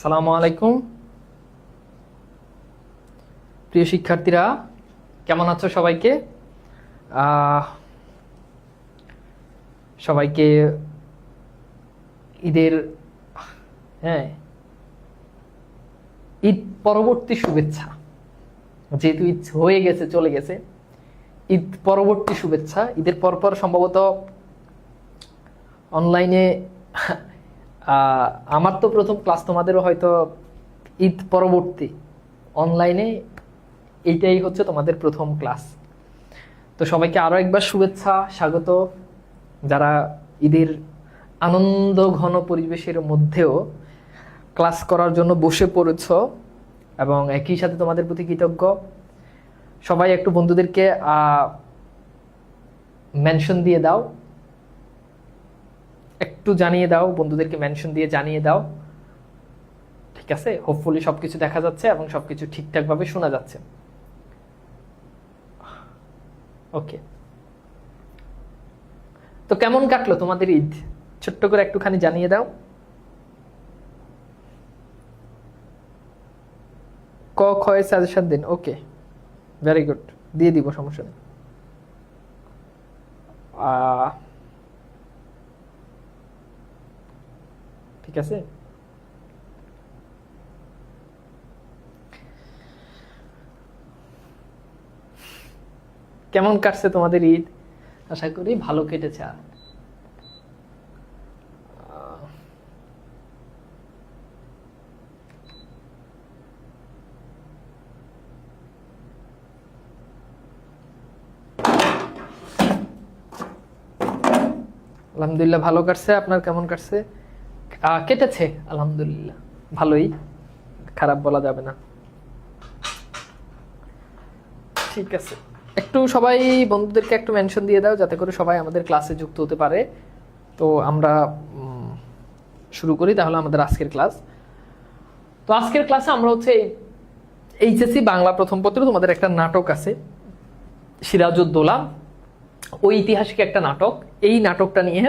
আসসালামু আলাইকুম প্রিয় শিক্ষার্থীরা, কেমন আছো সবাইকে? সবাইকে ঈদের ঈদ পরবর্তী শুভেচ্ছা। যেহেতু ঈদ হয়ে গেছে, চলে গেছে, ঈদ পরবর্তী শুভেচ্ছা। ঈদের পরপর সম্ভবত অনলাইনে আমার তো প্রথম ক্লাস, তোমাদেরও হয়তো ঈদ পরবর্তী অনলাইনে এইটাই হচ্ছে তোমাদের প্রথম ক্লাস। তো সবাইকে আরো একবার শুভেচ্ছা, স্বাগত। যারা ঈদের আনন্দ ঘন পরিবেশের মধ্যেও ক্লাস করার জন্য বসে পড়েছ এবং একই সাথে তোমাদের প্রতি কৃতজ্ঞ। সবাই একটু বন্ধুদেরকে মেনশন দিয়ে দাও, একটু জানিয়ে দাও, বন্ধুদেরকে মেনশন দিয়ে জানিয়ে দাও, ঠিক আছে? হোপফুলি সবকিছু দেখা যাচ্ছে এবং সবকিছু ঠিকঠাক ভাবে শোনা যাচ্ছে। ওকে, তো কেমন কাটলো তোমাদের ঈদ? ছোট্ট করে একটুখানি জানিয়ে দাও। ক খয়ে সাজেশন দিন। ওকে, ভেরি গুড, দিয়ে দিব, সমস্যা নেই। ঠিক আছে, কেমন কাটছে তোমাদের ঈদ? আশা করি ভালো কেটেছে। আলহামদুলিল্লাহ ভালো কাটছে। আপনার কেমন কাটছে? কেটেছে আলহামদুলিল্লাহ, ভালোই, খারাপ বলা যাবে না। ঠিক আছে, একটু সবাই বন্ধুদেরকে একটু মেনশন দিয়ে দাও যাতে করে সবাই আমাদের ক্লাসে যুক্ত হতে পারে। তো আমরা শুরু করি তাহলে আমাদের আজকের ক্লাস। তো আজকের ক্লাসে আমরা হচ্ছে এইচএসসি বাংলা প্রথম পত্র, তোমাদের একটা নাটক আছে সিরাজউদ্দৌলা, ঐতিহাসিক একটা নাটক। এই নাটকটা নিয়ে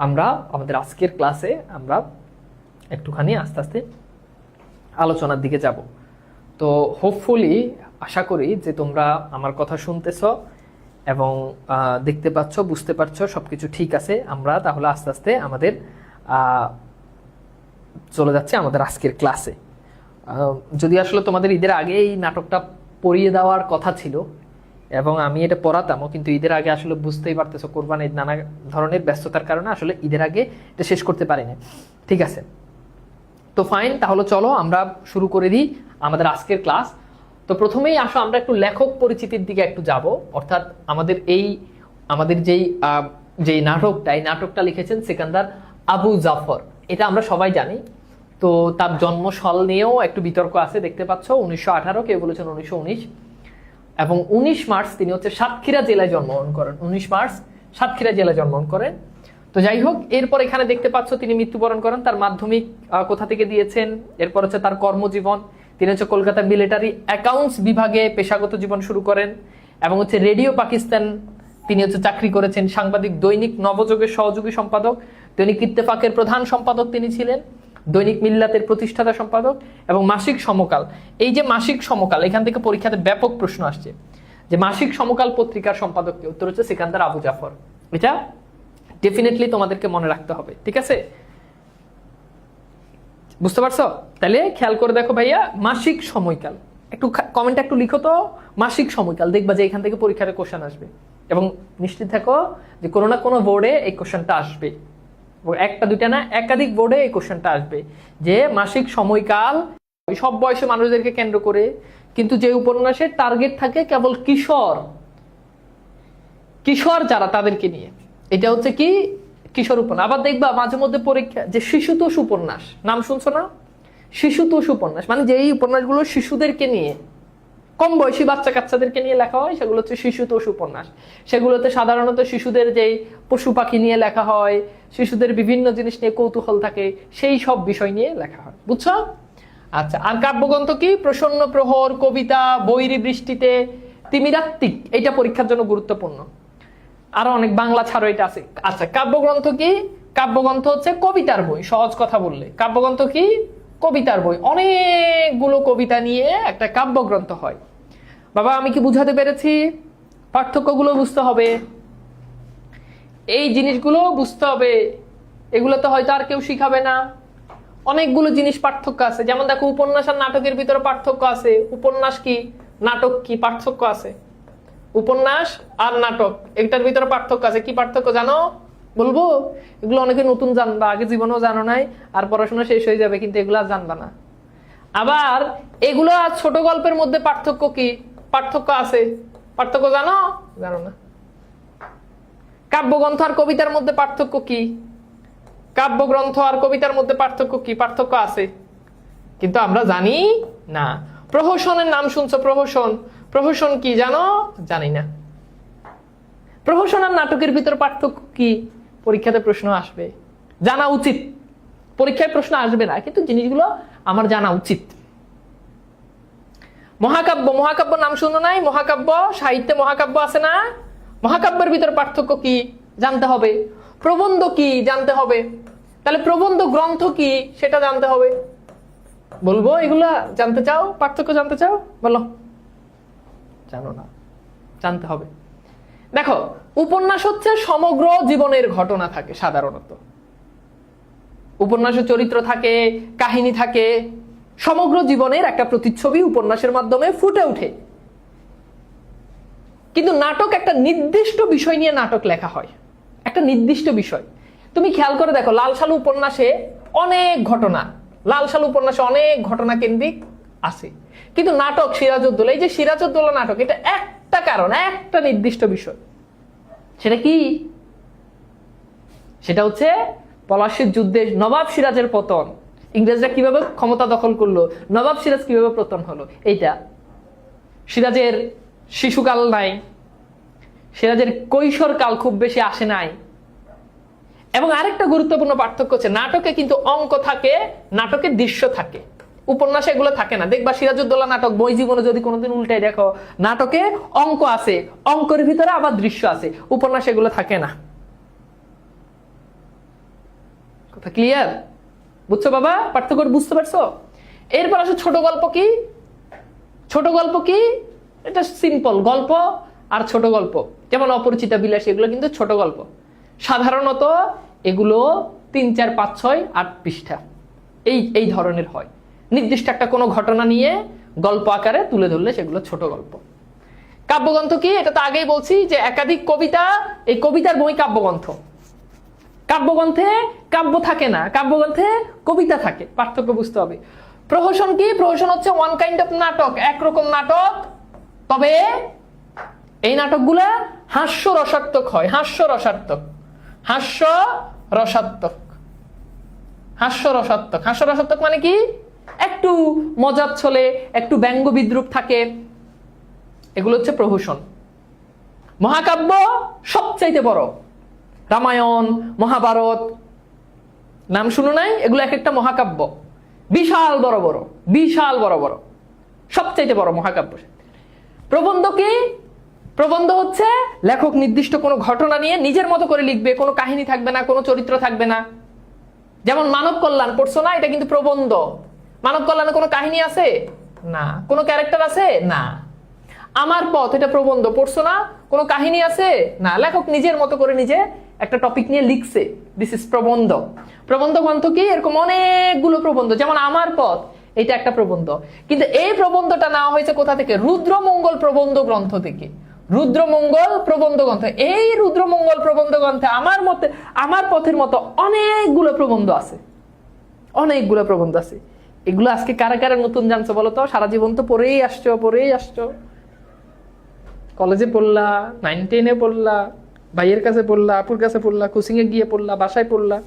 আমরা আমাদের আজকের ক্লাসে আমরা একটুখানি আস্তে আস্তে আলোচনার দিকে যাব। তো হোপফুলি আশা করি যে তোমরা আমার কথা শুনতেছ এবং দেখতে পাচ্ছ, বুঝতে পারছো, সবকিছু ঠিক আছে। আমরা তাহলে আস্তে আস্তে আমাদের চলে যাচ্ছে আমাদের আজকের ক্লাসে। যদি আসলে তোমাদের ঈদের আগে এই নাটকটা পড়িয়ে দেওয়ার কথা ছিল এবং আমি এটা পড়াতামও, কিন্তু ঈদের আগে আসলে বুঝতেই পারতেছো কোরবানির নানা ধরনের ব্যস্ততার কারণে আসলে ঈদের আগে এটা শেষ করতে পারিনি। ঠিক আছে, তো ফাইন, তাহলে চলো আমরা শুরু করে দিই আমাদের আজকের ক্লাস। তো প্রথমেই আসো আমরা একটু লেখক পরিচিতির দিকে একটু যাব। অর্থাৎ আমাদের যেই নাটকটা, এই নাটকটা লিখেছেন সিকান্দার আবু জাফর, এটা আমরা সবাই জানি। তো তার জন্ম সাল নিয়েও একটু বিতর্ক আছে, দেখতে পাচ্ছ 1918, কেউ বলেছেন 1919, এবং 19 মার্চ তিনি হচ্ছে সাতক্ষীরা জেলায় জন্মগ্রহণ করেন। 19 মার্চ সাতক্ষীরা জেলায় জন্মগ্রহণ করেন। তো যাই হোক, এরপর এখানে দেখতে পাচ্ছ তিনি মৃত্যুবরণ করেন। তার মাধ্যমিক কোথা থেকে দিয়েছেন, এরপর হচ্ছে তার কর্মজীবন। তিনি হচ্ছে কলকাতা মিলিটারি অ্যাকাউন্টস বিভাগে পেশাগত জীবন শুরু করেন এবং হচ্ছে রেডিও পাকিস্তান তিনি হচ্ছে চাকরি করেছেন। সাংবাদিক দৈনিক নবযুগের সহযোগী সম্পাদক, দৈনিক ইত্তেফাকের প্রধান সম্পাদক তিনি ছিলেন, দৈনিক মিল্লাতের প্রতিষ্ঠাতা সম্পাদক এবং মাসিক সমকাল। এই যে মাসিক সমকাল, এখান থেকে পরীক্ষাতে ব্যাপক প্রশ্ন আসছে যে মাসিক সমকাল পত্রিকার সম্পাদক কে? উত্তর হচ্ছে সিকান্দার আবু জাফর। এটা ডেফিনেটলি তোমাদেরকে মনে রাখতে হবে, ঠিক আছে? বুঝতে পারছো? তাহলে খেয়াল করে দেখো ভাইয়া, মাসিক সময়কাল, একটু কমেন্ট একটু লিখো তো, মাসিক সময়কাল, দেখবা যে এখান থেকে পরীক্ষার কোশ্চেন আসবে এবং নিশ্চিত থাকো যে কোনো না কোনো বোর্ডে এই কোশ্চেনটা আসবে, একটা দুইটা না, একাধিক বোর্ডে এই কোশ্চেনটা আসবে যে মাসিক সময়কাল সব বয়সী মানুষদেরকে কেন্দ্র করে, কিন্তু যে উপন্যাসের টার্গেট থাকে কেবল কিশোর যারা তাদেরকে নিয়ে, এটা হচ্ছে কি কিশোর উপন্যাস। আবার দেখবা মাঝে মধ্যে পরীক্ষা যে শিশুতোষ উপন্যাস, নাম শুনছো না? শিশুতোষ উপন্যাস মানে যেই উপন্যাসগুলো শিশুদেরকে নিয়ে, কম বয়সী বাচ্চা কাচ্চাদেরকে নিয়ে লেখা হয়, সেগুলো হচ্ছে শিশুতোষ উপন্যাস। সেগুলোতে সাধারণত শিশুদের যেই পশু পাখি নিয়ে লেখা হয়, শিশুদের বিভিন্ন জিনিস নিয়ে কৌতূহল থাকে, সেই সব বিষয় নিয়ে লেখা হয়, বুঝছো? আচ্ছা, আর কাব্যগ্রন্থ কি? প্রসন্ন প্রহর, কবিতা, বৈরী বৃষ্টিতে, তিমিরাত্মিক, এটা পরীক্ষার জন্য গুরুত্বপূর্ণ। আরো অনেক, বাংলা ছাড়ো এটা আছে। আচ্ছা, কাব্যগ্রন্থ কি? কাব্যগ্রন্থ হচ্ছে কবিতার বই, সহজ কথা বললে। কাব্যগ্রন্থ কি? কবিতার বই, অনেকগুলো কবিতা নিয়ে একটা কাব্যগ্রন্থ হয়। বাবা আমি কি বুঝাতে পেরেছি? পার্থক্যগুলো বুঝতে হবে, এই জিনিসগুলো বুঝতে হবে। এগুলো তো হয়তো আর কেউ শিখাবে না। অনেকগুলো জিনিস পার্থক্য আছে। যেমন দেখো, উপন্যাস আর নাটকের ভিতরে পার্থক্য আছে। উপন্যাস কি, নাটক কি, পার্থক্য আছে। উপন্যাস আর নাটক এটার ভিতরে পার্থক্য আছে। কি পার্থক্য জানো? বলবো? এগুলো অনেকে নতুন জানবা, আগে জীবনেও জানো নাই, আর পড়াশোনা শেষ হয়ে যাবে কিন্তু এগুলো আর জানবা না। আবার এগুলো আর ছোট গল্পের মধ্যে পার্থক্য কি, পার্থক্য আছে। পার্থক্য জানো? জানো না। কাব্যগ্রন্থ আর কবিতার মধ্যে পার্থক্য কি, কাব্যগ্রন্থ আর কবিতার মধ্যে পার্থক্য কি, পার্থক্য আছে, কিন্তু আমরা জানি না। প্রহসনের নাম শুনছো? প্রহসন, প্রহসন কি জানো? জানি না। প্রহসন আর নাটকের ভিতর পার্থক্য কি? পরীক্ষাতে প্রশ্ন আসবে, জানা উচিত। পরীক্ষায় প্রশ্ন আসবে না, কিন্তু জিনিসগুলো আমার জানা উচিত। মহাকাব্য, মহাকাব্য নাম শুনো নাই? মহাকাব্য, সাহিত্যে মহাকাব্য আছে না? মহাকাব্যের ভিতর পার্থক্য কি জানতে হবে। প্রবন্ধ কি জানতে হবে। তাহলে প্রবন্ধ গ্রন্থ কি সেটা জানতে হবে। বলবো? এগুলা জানতে চাও? পার্থক্য জানতে চাও? বলো। জানো না, জানতে হবে। দেখো, উপন্যাস হচ্ছে সমগ্র জীবনের ঘটনা থাকে সাধারণত। উপন্যাসের চরিত্র থাকে, কাহিনী থাকে, সমগ্র জীবনের একটা প্রতিচ্ছবি উপন্যাসের মাধ্যমে ফুটে ওঠে। কিন্তু নাটক একটা নির্দিষ্ট বিষয় নিয়ে নাটক লেখা হয়, একটা নির্দিষ্ট বিষয়। তুমি খেয়াল করে দেখো, লাল সালু উপন্যাসে অনেক ঘটনা, লাল সালু উপন্যাসে অনেক ঘটনা কেন্দ্রিক আছে। কিন্তু নাটক সিরাজউদ্দৌলা, এই যে সিরাজউদ্দৌলা নাটক, এটা একটা কারণ, একটা নির্দিষ্ট বিষয়। সেটা কি? সেটা হচ্ছে পলাশীর যুদ্ধে নবাব সিরাজের পতন, ইংরেজরা কিভাবে ক্ষমতা দখল করলো, নবাব সিরাজ কিভাবে পতন হলো। এইটা সিরাজের শিশুকাল নাই, সিরাজের কৈশোর কাল খুব বেশি আসে নাই। এবং আরেকটা গুরুত্বপূর্ণ পার্থক্য হচ্ছে, নাটকে কিন্তু অঙ্ক থাকে, নাটকে দৃশ্য থাকে, উপন্যাসে এগুলো থাকে না। দেখবা সিরাজউদ্দৌলা নাটক বই জীবনে যদি কোনোদিন উল্টাই দেখো, নাটকে অঙ্ক আছে, অঙ্কের ভিতরে আবার দৃশ্য আছে, উপন্যাসে এগুলো থাকে না। কথা ক্লিয়ার? বুঝছো বাবা? পার্থক্য বুঝতে পারছো? এরপর আসো ছোট গল্প কি। ছোট গল্প কি? এটা সিম্পল গল্প আর ছোট গল্প, যেমন অপরিচিতা বিলাস, এগুলো কিন্তু ছোট গল্প। সাধারণত এগুলো 3, 4, 5, 6, 8 পৃষ্ঠা এই ধরনের হয়। নির্দিষ্ট একটা কোনো ঘটনা নিয়ে গল্প আকারে তুলে ধরলে সেগুলো ছোট গল্প। কাব্যগ্রন্থ কি? এটা তো আগেই বলছি যে একাধিক কবিতা, এই কবিতার বই কাব্যগ্রন্থ। কাব্যগ্রন্থে কাব্য থাকে না, কাব্যগ্রন্থে কবিতা থাকে। পার্থক্য বুঝতে হবে। প্রহসন কি? প্রহসন হচ্ছে ওয়ান কাইন্ড অফ নাটক, একরকম নাটক, তবে এই নাটকগুলা হাস্য রসাত্মক হয়। হাস্য রসাত্মক, হাস্য রসাত্মক, হাস্য রসাত্মক। হাস্য রসাত্মক মানে কি? একটু মজার ছলে, একটু ব্যঙ্গ বিদ্রুপ থাকে, এগুলো হচ্ছে প্রহসন। মহাকাব্য সবচাইতে বড়, রামায়ণ, মহাভারত নাম শুনো নাই? এগুলো এক একটা মহাকাব্য, বিশাল বড় বড়, বিশাল বড় বড়, সবচাইতে বড় মহাকাব্য। প্রবন্ধ কি? প্রবন্ধ হচ্ছে লেখক নির্দিষ্ট কোনো ঘটনা নিয়ে নিজের মতো করে লিখবে, কোনো কাহিনী থাকবে না, কোনো চরিত্র থাকবে না। যেমন মানব কল্যাণ পড়ছো না? এটা কিন্তু প্রবন্ধ। মানব কল্যাণে কোনো কাহিনী আছে না, কোনো ক্যারেক্টার আছে না। আমার পথ, এটা প্রবন্ধ, পড়ছো না? কোনো কাহিনী আছে না, লেখক নিজের মতো করে নিজে একটা টপিক নিয়ে লিখছে, দিস ইজ প্রবন্ধ। প্রবন্ধ গ্রন্থ কি? এরকম অনেকগুলো প্রবন্ধ, যেমন আমার পথ, এটা একটা প্রবন্ধ। কিন্তু এই প্রবন্ধটা নেওয়া হয়েছে কোথা থেকে? রুদ্রমঙ্গল প্রবন্ধ গ্রন্থ থেকে। রুদ্রমঙ্গল প্রবন্ধ গ্রন্থ। এই রুদ্রমঙ্গল প্রবন্ধ গ্রন্থে আমার পথের মতো অনেকগুলো প্রবন্ধ আছে, অনেকগুলো প্রবন্ধ আছে। এগুলো আজকে কারা কারা নতুন জানছো বলো তো? সারা জীবন তো পড়েই আসছো, কলেজে পড়লা, 9, 10-এ পড়লা, ভাইয়ের কাছে পড়লা, আপুর কাছে পড়লা, কোচিং এ গিয়ে পড়লা, বাসায় পড়লা।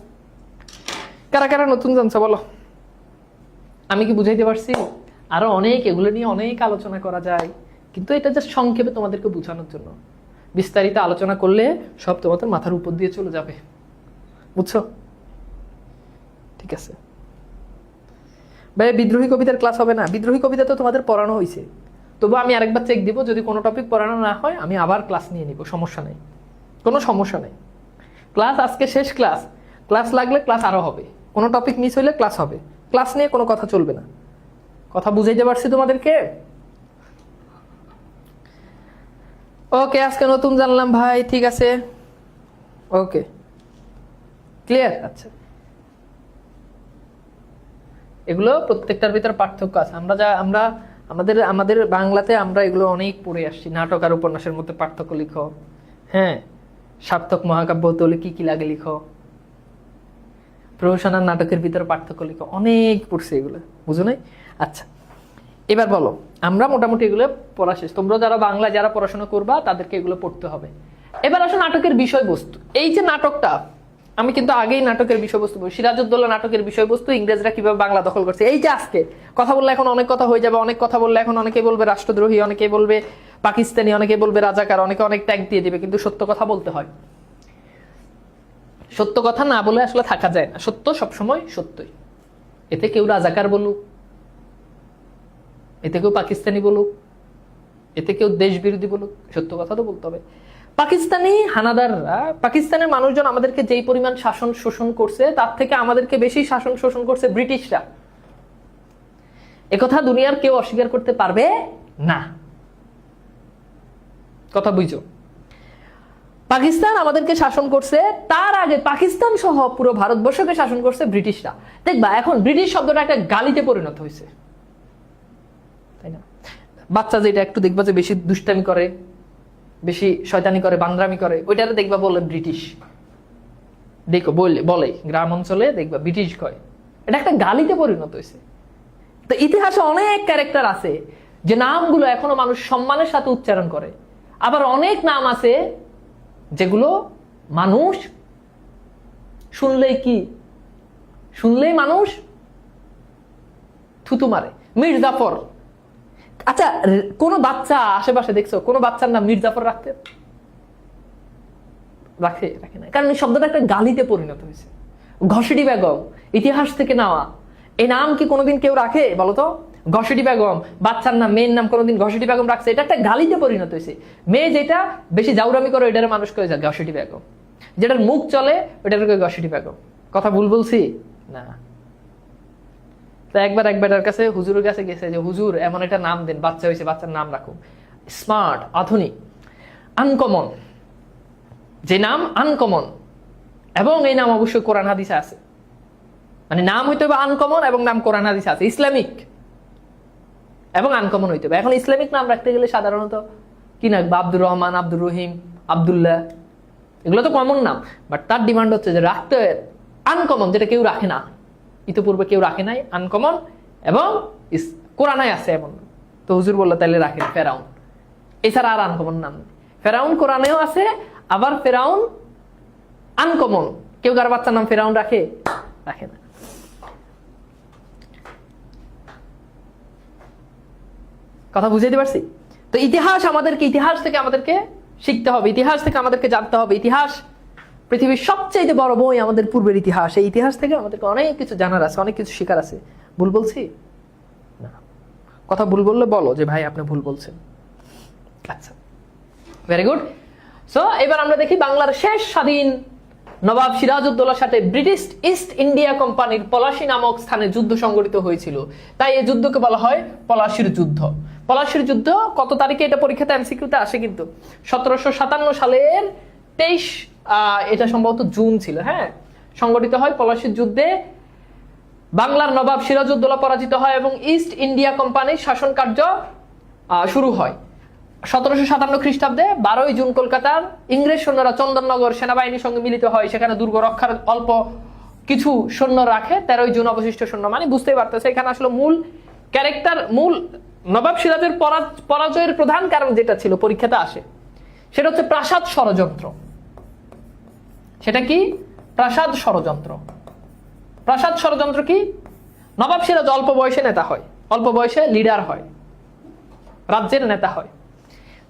কারা কারা নতুন জানছো বলো? আমি কি বুঝাইতে পারছি? আরো অনেক, এগুলো নিয়ে অনেক আলোচনা করা যায়, কিন্তু এটা জাস্ট সংক্ষেপে তোমাদেরকে বোঝানোর জন্য। বিস্তারিত আলোচনা করলে সব তোমাদের মাথার উপর দিয়ে চলে যাবে, বুঝছো? ঠিক আছে ভাই, বিদ্রোহী কবিতার ক্লাস হবে না? বিদ্রোহী কবিতা তো তোমাদের পড়ানো হয়েছে, তবু আমি আরেকবার চেক দিব। যদি কোনো টপিক পড়ানো না হয় আমি আবার ক্লাস নিয়ে নিব, সমস্যা নেই, কোনো সমস্যা নেই। ক্লাস আজকে শেষ ক্লাস, ক্লাস লাগলে ক্লাস আরো হবে, কোনো টপিক মিস হইলে ক্লাস হবে, ক্লাস নিয়ে কোনো কথা চলবে না। কথা বুঝাইতে পারছি তোমাদেরকে? ওকে, আজকে নতুন জানলাম ভাই, ঠিক আছে, ওকে, ক্লিয়ার। আচ্ছা, এগুলো প্রত্যেকটার ভিতর পার্থক্য আছে। আমরা আমাদের বাংলাতে আমরা এগুলো অনেক পড়ে আসছি। নাটক আর উপন্যাসের মধ্যে পার্থক্য লিখো, হ্যাঁ, সার্থক মহাকাব্য হলে কি কি লাগে লিখো, প্রহসন আর নাটকের ভিতরে পার্থক্য লিখো, অনেক পড়ছি এগুলো, বুঝো নাই? আচ্ছা, এবার বলো, আমরা মোটামুটি এগুলো পড়া শেষ। তোমরা যারা বাংলা যারা পড়াশোনা করবা তাদেরকে এগুলো পড়তে হবে। এবার আসো নাটকের বিষয়বস্তু। এই যে নাটকটা, আমি কিন্তু আগেই নাটকের বিষয়বস্তু বলি, সিরাজউদ্দৌলা নাটকের বিষয়বস্তু ইংরেজরা কিভাবে বাংলা দখল করছে। এই যে আজকে কথা বললে এখন অনেক কথা হয়ে যাবে, অনেক কথা বললে এখন অনেকে বলবে রাষ্ট্রদ্রোহী, অনেকে বলবে পাকিস্তানি, অনেকে বলবে রাজাকার, অনেকে অনেক ট্যাগ দিয়ে দিবে, কিন্তু সত্য কথা বলতে হয়। সত্য কথা না বলে আসলে থাকা যায় না। সত্য সবসময় সত্যই। এতে কেউ রাজাকার বলুক, এতে কেউ পাকিস্তানি বলুক, এতে কেউ দেশ বিরোধী বলুক, সত্য কথা তো বলতে হবে। পাকিস্তানি হানাদাররা, পাকিস্তানের মানুষজন আমাদেরকে যেই পরিমাণ শাসন শোষণ করছে তার থেকে আমাদেরকে বেশি শাসন শোষণ করছে ব্রিটিশরা। একথা দুনিয়ার কেউ অস্বীকার করতে পারবে না। কথা বুঝছো? পাকিস্তান আমাদেরকে শাসন করছে, তার আগে পাকিস্তান সহ পুরো ভারতবর্ষকে শাসন করছে ব্রিটিশরা। দেখবা এখন ব্রিটিশ শব্দটা একটা গালিতে পরিণত হয়েছে, তাই না? বাচ্চা যেটা একটু দেখবা যে বেশি দুষ্টামি করে, বেশি শয়তানি করে, বান্দ্রামি করে, ওইটারে দেখবা বলে ব্রিটিশ। দেখো বলে গ্রাম অঞ্চলে দেখবা ব্রিটিশ কয়, এটা একটা গালিতে পরিণত হয়েছে। তো ইতিহাসে অনেক ক্যারেক্টার আছে যে নামগুলো এখনো মানুষ সম্মানের সাথে উচ্চারণ করে, আবার অনেক নাম আছে যেগুলো মানুষ শুনলেই মানুষ থুতু মারে। মির্জাফর, আচ্ছা কোন বাচ্চা আশেপাশে দেখছো কোন বাচ্চার নাম মির্জাফর রাখে না? কারণ এই শব্দটা একটা গালিতে পরিণত হয়েছে। ঘসেটি বেগম ইতিহাস থেকে নেওয়া, এই নাম কি কোনোদিন কেউ রাখে বলতো? ঘসেটি বেগম, বাচ্চার নাম, মেয়ের নাম কোনোদিন ঘসেটি বেগম রাখছে? এটা একটা গালিতে পরিণত হয়েছে। মেয়ে যেটা বেশি জাউরামি করে ওইটার মানুষ কয়ে যায় ঘসেটি বেগম, যেটার মুখ চলে ওইটার ঘসেটি বেগম। কথা ভুল বলছি না? তো একবার কাছে হুজুরের কাছে গেছে যে হুজুর এমন একটা নাম দেন, বাচ্চা হয়েছে, বাচ্চার নাম রাখুন স্মার্ট, আধুনিক, আনকমন, যে নাম আনকমন, এবং এই নাম অবশ্যই কোরআন হাদিসে আছে। মানে নাম হইতে হবে আনকমন এবং নাম কোরআন হাদিসে আছে, ইসলামিক এবং আনকমন হইতে হবে। এখন ইসলামিক নাম রাখতে গেলে সাধারণত কি রাখবো? আব্দুর রহমান, আব্দুর রহিম, আব্দুল্লাহ, এগুলো তো কমন নাম। বাট তার ডিমান্ড হচ্ছে যে রাখতে আনকমন, যেটা কেউ রাখে না, ইতিপূর্বে কেউ রাখে নাই, আনকমন এবং কোরআনে আছে এমন। তো হুজুর বললো তাহলে রাখেন ফেরাউন, এছাড়া আর আনকমন নাম নেই। ফেরাউন কোরআনেও আছে, আবার ফেরাউন আনকমন। কেউ কার বাচ্চার নাম ফেরাউন রাখে না। কথা বুঝাইতে পারছি? তো ইতিহাস থেকে আমাদেরকে শিখতে হবে, ইতিহাস থেকে আমাদেরকে জানতে হবে। ইতিহাস পৃথিবীর সবচেয়ে বড় বই আমাদের পূর্বের ইতিহাস। এই ইতিহাস থেকে আমাদেরকে অনেক কিছু জানার আছে, অনেক কিছু শেখার আছে। ভুল বলছি না? কথা ভুল বললে বলো যে ভাই আপনি ভুল বলছেন। আচ্ছা, ভেরি গুড। সো এবার আমরা দেখি বাংলার শেষ স্বাধীন নবাব সিরাজউদ্দৌলার সাথে ব্রিটিশ ইস্ট ইন্ডিয়া কোম্পানির পলাশী নামক স্থানে যুদ্ধ সংঘটিত হয়েছিল। তাই এই যুদ্ধকে বলা হয় পলাশীর যুদ্ধ। পলাশীর যুদ্ধ কত তারিখে? এটা পরীক্ষাতে এমসিকিউতে আসে কিন্তু 1757 সালের 23, এটা সম্ভবত জুন ছিল, হ্যাঁ, সংগঠিত হয় পলাশীর যুদ্ধে। বাংলার নবাব সিরাজউদ্দৌলা পরাজিত হয় এবং ইস্ট ইন্ডিয়া কোম্পানির শাসন কার্য শুরু হয়। 1757 খ্রিস্টাব্দে 12ই জুন কলকাতার ইংরেজ সৈন্যরা চন্দননগর সেনাবাহিনীর সঙ্গে মিলিত হয়। সেখানে দুর্গ রক্ষার অল্প কিছু সৈন্য রাখে। 13ই জুন অবশিষ্ট সৈন্য, মানে বুঝতেই পারতেছে এখানে আসলে মূল নবাব সিরাজের পরাজয়ের প্রধান কারণ যেটা ছিল পরীক্ষাতে আসে, সেটা হচ্ছে প্রাসাদ ষড়যন্ত্র। সেটা কি? প্রাসাদ ষড়যন্ত্র। প্রাসাদ ষড়যন্ত্র কি? নবাব সিরাজ অল্প বয়সে নেতা হয়, অল্প বয়সে লিডার হয়, রাজ্যের নেতা হয়।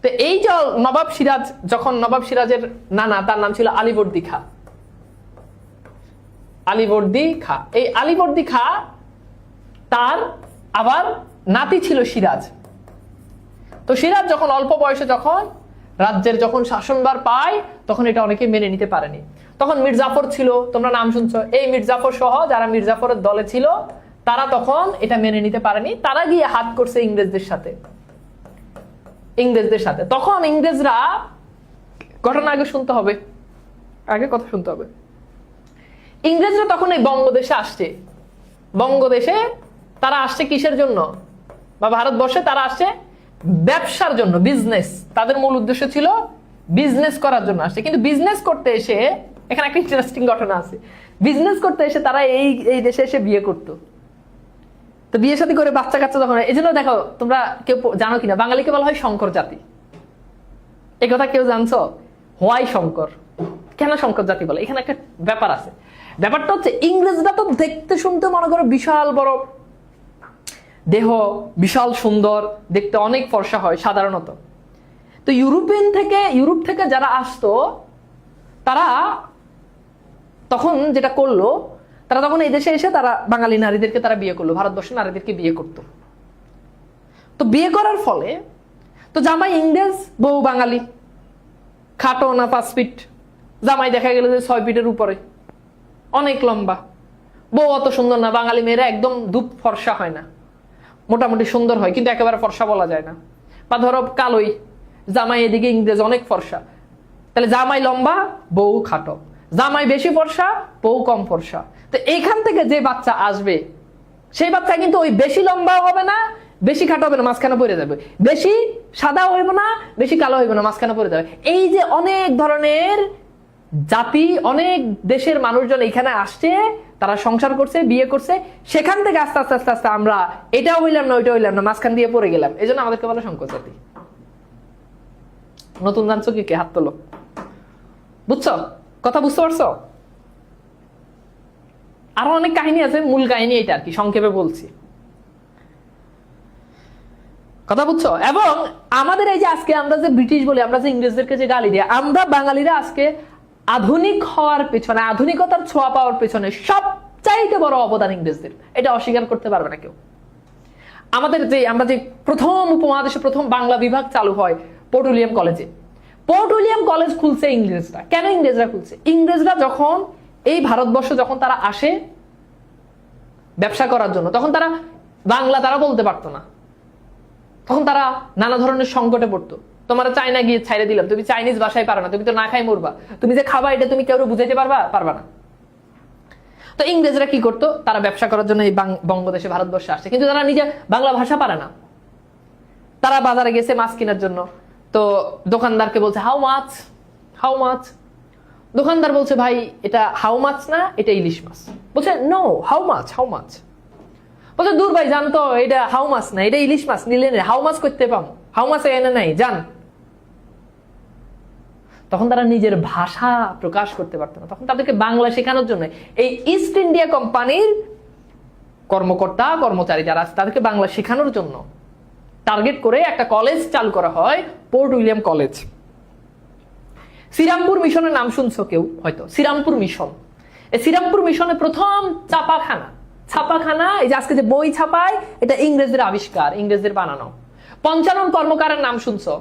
তো এই যে নবাব সিরাজ, যখন নবাব সিরাজের নানা, তার নাম ছিল আলীবর্দী খাঁ। আলীবর্দী খাঁ, এই আলীবর্দী খাঁ তার আবার নাতি ছিল সিরাজ। তো সিরাজ যখন অল্প বয়সে যখন রাজ্যের যখন শাসনভার পায়, তখন এটা অনেকে মেনে নিতে পারেনি। তখন মীর জাফর ছিল, তোমরা নাম শুনছো, এই মীর জাফর সহ যারা মীর জাফরের দলে ছিল তারা তখন এটা মেনে নিতে পারেনি, তারা গিয়ে হাত করছে ইংরেজদের সাথে। তখন ইংরেজরা, ঘটনা আগে শুনতে হবে, আগে কথা শুনতে হবে। ইংরেজরা তখন এই বঙ্গদেশে আসছে। বঙ্গদেশে তারা আসছে কিসের জন্য, বা ভারতবর্ষে তারা আসছে ব্যবসার জন্য, বিজনেস। তাদের মূল উদ্দেশ্য ছিল বিজনেস করার জন্য আসছে। কিন্তু বিজনেস করতে এসে, এখানে একটা ইন্টারেস্টিং ঘটনা আছে, বিজনেস করতে এসে তারা এই দেশে এসে বিয়ে করতো। তো বিয়ে শাদী করে বাচ্চা কাচ্চা যখন, এই জন্য দেখো, তোমরা কেউ জানো কিনা, বাঙালিকে বলা হয় শঙ্কর জাতি। এই কথা কেউ জানছো? হোয়াই শঙ্কর, কেন শঙ্কর জাতি বলে? এখানে একটা ব্যাপার আছে। ব্যাপারটা হচ্ছে, ইংরেজরা তো দেখতে শুনতে মনে করো বিশাল বড় দেহ, বিশাল সুন্দর, দেখতে অনেক ফর্সা হয় সাধারণত। তো ইউরোপ থেকে যারা আসতো, তারা তখন যেটা করলো, তারা তখন এই দেশে এসে তারা বাঙালি নারীদেরকে তারা বিয়ে করলো, ভারতবর্ষের নারীদেরকে বিয়ে করতো। তো বিয়ে করার ফলে তো জামাই ইংরেজ, বউ বাঙালি, খাটো না 5 ফিট, জামাই দেখা গেল যে 6 ফিটের উপরে, অনেক লম্বা, বউ অত সুন্দর না। বাঙালি মেয়েরা একদম ধূপ ফর্সা হয় না, মোটামুটি সুন্দর হয়, কিন্তু একেবারে ফর্সা বলা যায় না। বা ধরো কালোই, জামাই এদিকে ইংরেজ অনেক ফর্সা, তাহলে জামাই লম্বা, বউ খাটো, জামাই বেশি ফর্সা, বউ কম ফর্সা। তো এইখান থেকে যে বাচ্চা আসবে, সেই বাচ্চা কিন্তু ওই বেশি লম্বা হবে না, বেশি খাটো হবে না, মাঝখানে পড়ে যাবে, বেশি সাদা হইব না, বেশি কালো হইব না, মাঝখানে পড়ে যাবে। এই যে অনেক ধরনের জাতি, অনেক দেশের মানুষজন এখানে আসছে, তারা সংসার করছে, বিয়ে করছে, সেখান থেকে আস্তে আস্তে আস্তে আস্তে আমরা এটাও হইলাম না, ওইটা হইলাম না, মাঝখান দিয়ে পড়ে গেলাম। এই জন্য আমাদেরকে বলে সংকর জাতি। নতুন জানছো কি? কে হাত তোলো? বুঝছো কথা? বুঝতে পারছো? আরো অনেক কাহিনী আছে, মূল কাহিনী এটা আর কি, সংক্ষেপে বলছি। কথা বুঝছো? এবং আমাদের এই যে আজকে আমরা যে ব্রিটিশ বলি, আমরা যে ইংরেজদেরকে যে গালি দিই, আমরা বাঙালিরা আজকে আধুনিক হওয়ার পেছনে, আধুনিকতার ছোঁয়া পাওয়ার পেছনে সবচাইতে বড় অবদান ইংরেজদের। এটা অস্বীকার করতে পারবে না কেউ। আমরা যে প্রথম উপমহাদেশে প্রথম বাংলা বিভাগ চালু হয় পোর্ট উইলিয়াম কলেজে। পোর্ট উইলিয়াম কলেজ খুলছে ইংরেজরা। কেন ইংরেজরা খুলছে? ইংরেজরা যখন এই ভারতবর্ষে যখন তারা আসে ব্যবসা করার জন্য, তখন তারা বাংলা তারা বলতে পারতো না, তখন তারা নানা ধরনের সংকটে পড়তো। তোমার চায়না গিয়ে ছাইড়ে দিলাম, তুমি চাইনিজ ভাষায় পারো না, তুমি তো না খাই মরবা, তুমি যে খাবা এটা তুমি কেউ বুঝাইতে পারবা না। তো ইংরেজরা কি করতো? তারা ব্যবসা করার জন্য এই বঙ্গদেশে, ভারতবর্ষে আসছে, কিন্তু তারা নিজে বাংলা ভাষা পারে না। তারা বাজারে গেছে মাছ কেনার জন্য, তো দোকানদারকে বলছে হাউ মাছ। দোকানদার বলছে ভাই এটা হাউ মাছ না, এটা ইলিশ মাছ। বলছে নো, হাউ মাছ। বলছে দূর ভাই, জানতো এটা হাউ মাছ না, এটা ইলিশ মাছ, নিলে হাউ মাছ করতে পাবো, হাউ মাছ এনে নাই, জান। তখন তারা নিজের ভাষা প্রকাশ করতে পারতো না। তখন তাদেরকে বাংলা শেখানোর জন্য এই ইস্ট ইন্ডিয়া কোম্পানির কর্মকর্তা কর্মচারী যারা আছে, তাদেরকে বাংলা শেখানোর জন্য টার্গেট করে একটা কলেজ চালু করা হয়, পোর্ট উইলিয়াম কলেজ। শ্রীরামপুর মিশনের নাম শুনছো কেউ হয়তো? শ্রীরামপুর মিশন, এই শ্রীরামপুর মিশনে প্রথম ছাপাখানা, এই যে আজকে যে বই ছাপায়, এটা ইংরেজদের আবিষ্কার, ইংরেজদের বানানো। পঞ্চানন কর্মকারের নাম শুনছো?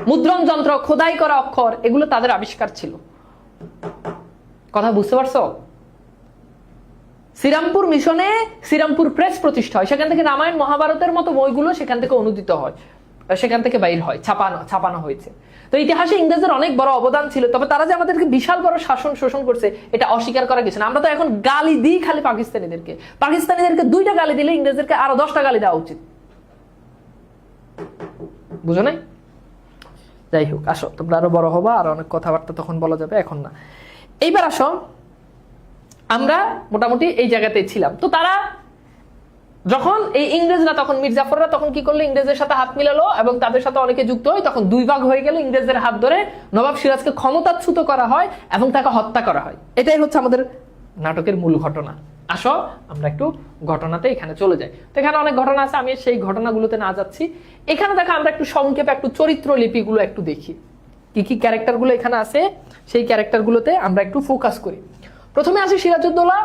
মুদ্রণ যন্ত্র, খোদাই করা অক্ষর, এগুলো তাদের আবিষ্কার ছিল। কথা বুঝতে পারছো? শ্রীরামপুর মিশনে শ্রীরামপুর প্রেস প্রতিষ্ঠা হয়, সেখান থেকে রামায়ণ মহাভারতের মতো বইগুলো সেখান থেকে অনুদিত হয়, সেখান থেকে বাইর হয়, ছাপানো হয়েছে। তো ইতিহাসে ইংরেজদের অনেক বড় অবদান ছিল। তবে তারা যে আমাদেরকে বিশাল বড় শাসন শোষণ করছে, এটা অস্বীকার করা গেছে না। আমরা তো এখন গালি দিই খালি পাকিস্তানিদেরকে 2টা গালি দিলে ইংরেজদেরকে আরো 10টা গালি দেওয়া উচিত। বুঝো নাই? যাই হোক, আসো, তোমরা আরো বড় হবা, আর অনেক কথাবার্তা তখন বলা যাবে, এখন না। এইবার আসো, আমরা মোটামুটি এই জায়গাতেই ছিলাম। তো তারা যখন এই ইংরেজরা, তখন মীর জাফররা তখন কি করলো? ইংরেজদের সাথে হাত মিলালো এবং তাদের সাথে অনেকে যুক্ত হয়। তখন 2 ভাগ হয়ে গেল। ইংরেজদের হাত ধরে নবাব সিরাজকে ক্ষমতাচ্যুত করা হয় এবং তাকে হত্যা করা হয়। এটাই হচ্ছে আমাদের নাটকের মূল ঘটনা। আসো আমরা একটু ঘটনাতে এখানে চলে যাই। তো এখানে অনেক ঘটনা আছে, আমি সেই ঘটনাগুলোতে না যাচ্ছি। এখানে দেখো আমরা একটু সংক্ষেপে একটু চরিত্র লিপিগুলো একটু দেখি, কি কি ক্যারেক্টারগুলো এখানে আছে, সেই ক্যারেক্টারগুলোতে আমরা একটু ফোকাস করি। প্রথমে আছে সিরাজউদ্দৌলা।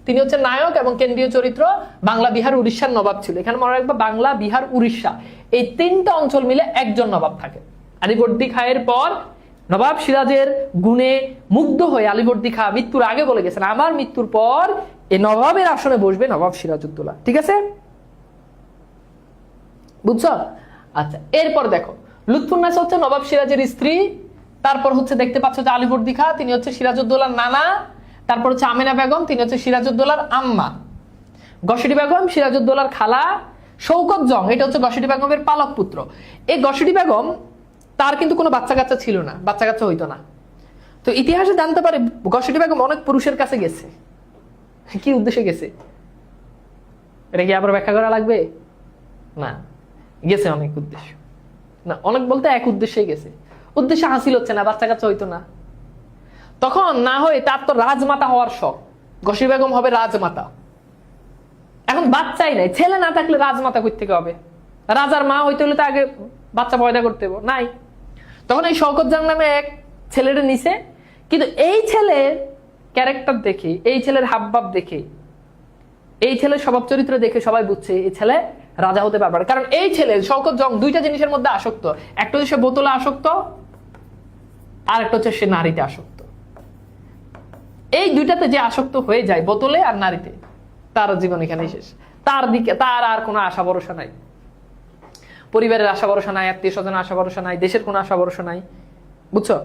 তিনি হচ্ছে নায়ক এবং কেন্দ্রীয় চরিত্র। বাংলা, বিহার, উড়িষ্যার নবাব ছিল। এখানে মনে রাখবা, বাংলা, বিহার, উড়িষ্যা এই 3টা অঞ্চল মিলে একজন নবাব থাকে। আলীবর্দী খাঁয়ের পর নবাব সিরাজের গুণে মুগ্ধ হয়ে আলীবর্দী খাঁ মৃত্যুর আগে বলে গেছেন, আমার মৃত্যুর পর এই নবাবের আসনে বসবে নবাব সিরাজউদ্দৌলা। ঠিক আছে, বুঝছো? আচ্ছা, এরপর দেখো লুৎফুন্নেসা হচ্ছে নবাব সিরাজের স্ত্রী। তারপর হচ্ছে দেখতে পাচ্ছ যে আলীবর্দী খাঁ, তিনি হচ্ছে সিরাজউদ্দৌলার নানা। তারপর হচ্ছে আমেনা বেগম, তিনি হচ্ছে সিরাজউদ্দৌলার আম্মা। গসিটি বেগম সিরাজউদ্দৌলার খালা। শৌকত জং, এটা হচ্ছে গসিটি বেগমের পালক পুত্র। এই গসিটি বেগম, তার কিন্তু কোনো বাচ্চা কাচ্চা ছিল না, বাচ্চা কাচ্চা হইতো না। তো ইতিহাসে জানতে পারে গসিটি বেগম অনেক পুরুষের কাছে গেছে। কি উদ্দেশ্যে গেছে এটা কি আবার ব্যাখ্যা করা লাগবে? না, গেছে অনেক উদ্দেশ্য, না অনেক বলতে এক উদ্দেশ্যে গেছে। উদ্দেশ্য হাসিল হচ্ছে না, বাচ্চা কাচ্চা হইতো না। তখন না হয়ে তার তো রাজমাতা হওয়ার শখ, গসিটি বেগম হবে রাজমাতা। এখন বাচ্চাই নাই, ছেলে না থাকলে রাজমাতা কই থেকে হবে? রাজার মা হইতে হলে তো আগে বাচ্চা পয়দা করতে হবে, নাই। তখন এই শওকত জং নামে এক ছেলেটা নিছে। কিন্তু এই ছেলের ক্যারেক্টার দেখে, এই ছেলের হাবভাব দেখে, এই ছেলের স্বভাব চরিত্র দেখে সবাই বুঝছে এই ছেলে রাজা হতে পারবে না। কারণ এই ছেলে শওকত জং দুইটা জিনিসের মধ্যে আসক্ত। একটা হচ্ছে সে বোতলে আসক্ত, আর একটা হচ্ছে সে নারীতে আসক্ত। এই দুইটাতে যে আসক্ত হয়ে যায়, বোতলে আর নারীতে, তার জীবন এখানেই শেষ। তার দিকে তার আর কোনো আশা ভরসা নাই, পরিবারের আশা ভরসা নাই, আত্মীয় স্বজনের আশা ভরসা নাই, দেশের কোনো আশা ভরসা নাই, বুঝছো?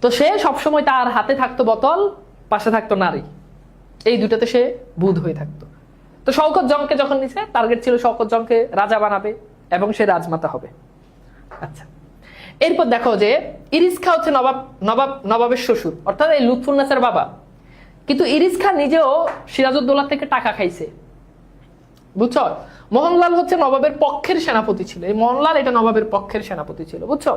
তো সে সবসময় তার হাতে থাকতো বোতল, পাশে থাকতো নারী, এই দুটাতে সে বুঁদ হয়ে থাকতো। তো শওকত জংকে যখন নিছে, টার্গেট ছিল শওকত জংকে রাজা বানাবে এবং সে রাজমাতা হবে। আচ্ছা, এরপর দেখো যে ইরিস খাঁ হচ্ছে নবাবের শ্বশুর, অর্থাৎ এই লুৎফুন্নেসার বাবা। কিন্তু ইরিস খাঁ নিজেও সিরাজউদ্দৌলা থেকে টাকা খাইছে, বুঝছো? মোহনলাল হচ্ছে নবাবের পক্ষের সেনাপতি ছিল। এই মোহনলাল এটা নবাবের পক্ষের সেনাপতি ছিল, বুঝছো?